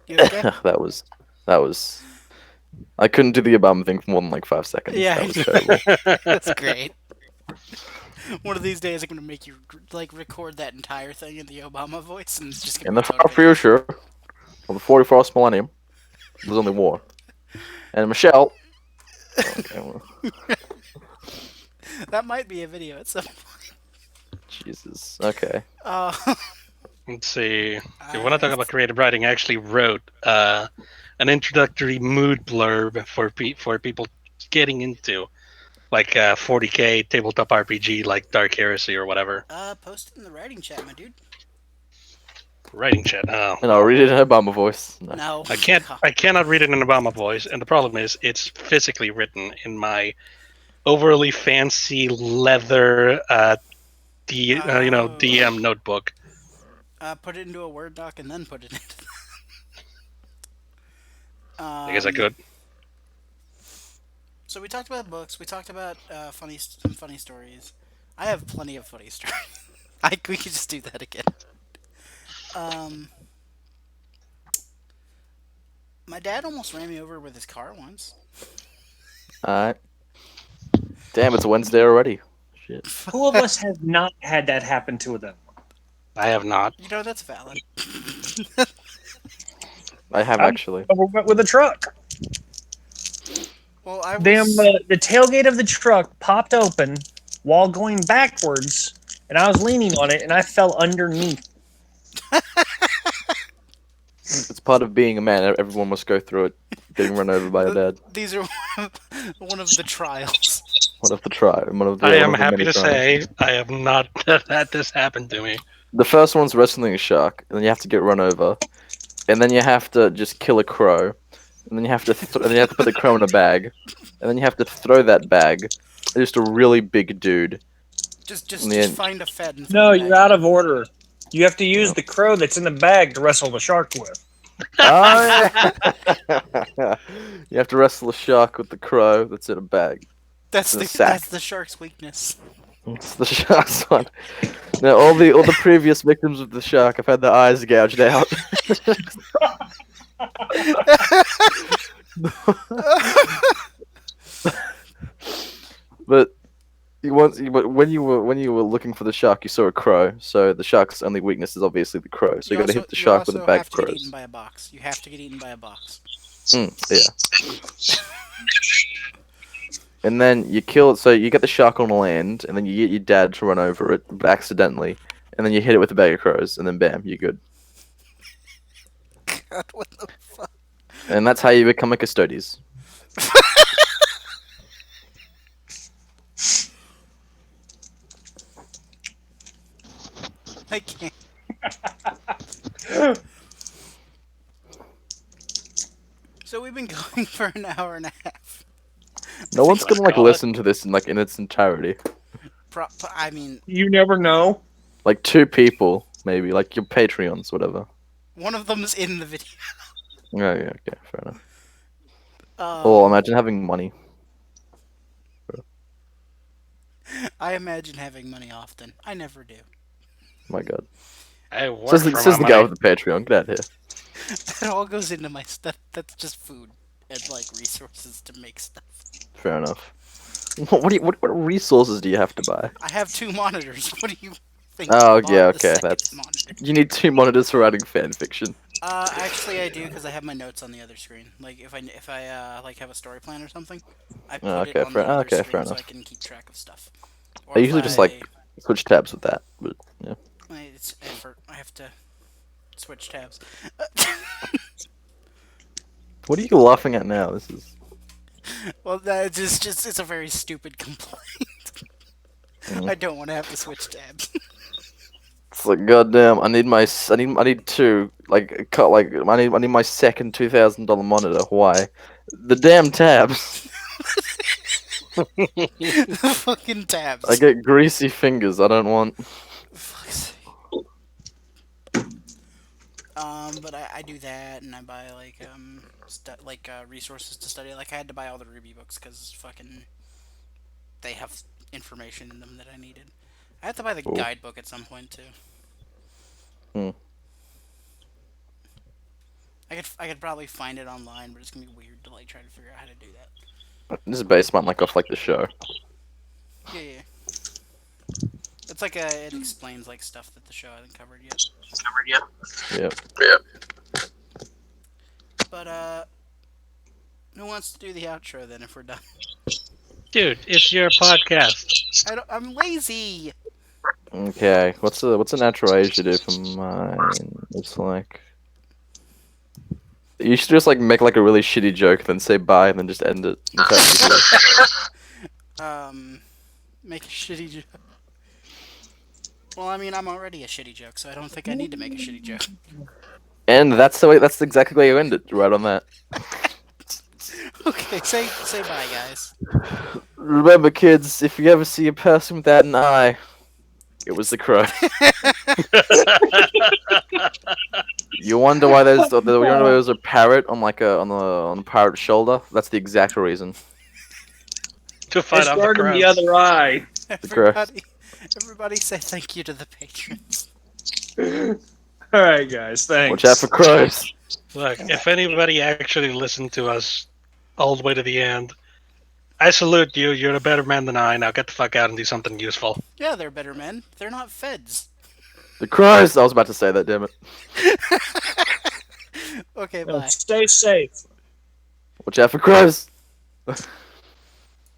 You okay? That was. I couldn't do the Obama thing for more than like 5 seconds. Yeah, That was terrible. That's great. One of these days, I'm gonna make you like record that entire thing in the Obama voice, and it's just gonna In the be far totally- future, of the 41st millennium, there's only war. And Michelle. Okay, well, That might be a video at some point. Jesus. Okay. Let's see. If you want to talk about creative writing, I actually wrote an introductory mood blurb for people getting into like 40k tabletop RPG like Dark Heresy or whatever. Post it in the writing chat, my dude. Writing chat. Oh. And I'll read it in Obama voice. No. No. I cannot read it in Obama voice, and the problem is it's physically written in my overly fancy leather DM notebook. Put it into a Word doc and then put it into. I guess I could. So we talked about books. We talked about some funny stories. I have plenty of funny stories. We could just do that again. My dad almost ran me over with his car once. Alright. Damn, it's Wednesday already. Shit. Who of us has not had that happen to them? I have not. You know, that's valid. I have actually. Went with a truck. Well, I was... Damn, the tailgate of the truck popped open while going backwards, and I was leaning on it, and I fell underneath. It's part of being a man. Everyone must go through it. Getting run over by a dad. These are one of the trials. One of the I am one of the happy many to trials. say I have not had this happen to me. The first one's wrestling a shark, and then you have to get run over, and then you have to just kill a crow, and then you have to put the crow in a bag, and then you have to throw that bag at just a really big dude. Just Yeah. find a Fed. And No, throw it you're back. out of order. You have to use the crow that's in the bag to wrestle the shark with. Oh, yeah. You have to wrestle a shark with the crow that's in a bag. That's in the a sack. that's the shark's weakness. It's the shark's one. Now, all the previous victims of the shark have had their eyes gouged out. But when you were looking for the shark, you saw a crow. So the shark's only weakness is obviously the crow. So you got to hit the shark with a bag of You have to get crows. eaten by a box. You have to get eaten by a box. Yeah. And then you kill it. So you get the shark on land, and then you get your dad to run over it accidentally, and then you hit it with a bag of crows, and then bam, you're good. God, what the fuck? And that's how you become a Custodes. I can't. So we've been going for an hour and a half. No one's gonna like God. listen to this in its entirety. I mean, You never know. Like 2 people, maybe, like your Patreons, whatever. one of them's in the video. Oh, yeah, okay, fair enough. Oh, imagine having money. I imagine having money often. I never do. My God. I work Says for the my guy money. with the Patreon. Get out of here. That all goes into my stuff. That's just food and like resources to make stuff. Fair enough. What resources do you have to buy? I have 2 monitors. What do you think? Oh, I bought yeah, the okay, second that's- monitor? You need 2 monitors for writing fan fiction. Actually, I do because I have my notes on the other screen. Like if I like have a story plan or something, I Oh, put it on the other okay, fair screen so I enough. can keep track of stuff. I Or if usually just like switch tabs with that, but yeah. it's effort. I have to switch tabs. What are you laughing at now? This is. Well, that's just it's a very stupid complaint. Mm. I don't want to have to switch tabs. It's like goddamn. I need two. Like cut. Like I need my second $2,000 monitor. Why? The damn tabs. The fucking I tabs. get greasy fingers. I don't want. Fuck's sake. But I do that, and I buy resources to study. Like I had to buy all the Ruby books because fucking they have information in them that I needed. I had to buy the Cool. guidebook at some point too. Hmm. I could probably find it online, but it's gonna be weird to like try to figure out how to do that. This is based on like off like the show. Yeah, yeah. It's like it explains like stuff that the show hasn't covered yet. Yep. But who wants to do the outro then if we're done? Dude, it's your podcast. I'm lazy. Okay. What's a natural age to do for mine? It's like. You should just like make like a really shitty joke, then say bye, and then just end it. Make a shitty joke. Well, I mean, I'm already a shitty joke, so I don't think I need to make a shitty joke. And that's the way. That's exactly the way you end it. Right on that. Okay, say bye, guys. Remember, kids, if you ever see a person without an eye, it was the crow. You wonder why there's a parrot on like on a parrot's shoulder? That's the exact reason. To fight It's off the guarding the crows. other eye. Everybody say thank you to the patrons. Alright, guys, thanks. Watch out for crows. Look, if anybody actually listened to us all the way to the end, I salute you. You're a better man than I. Now get the fuck out and do something useful. Yeah, they're better men. They're not feds. The crows. I was about to say that. Damn it. Okay, bye. Stay safe. Watch out for crows.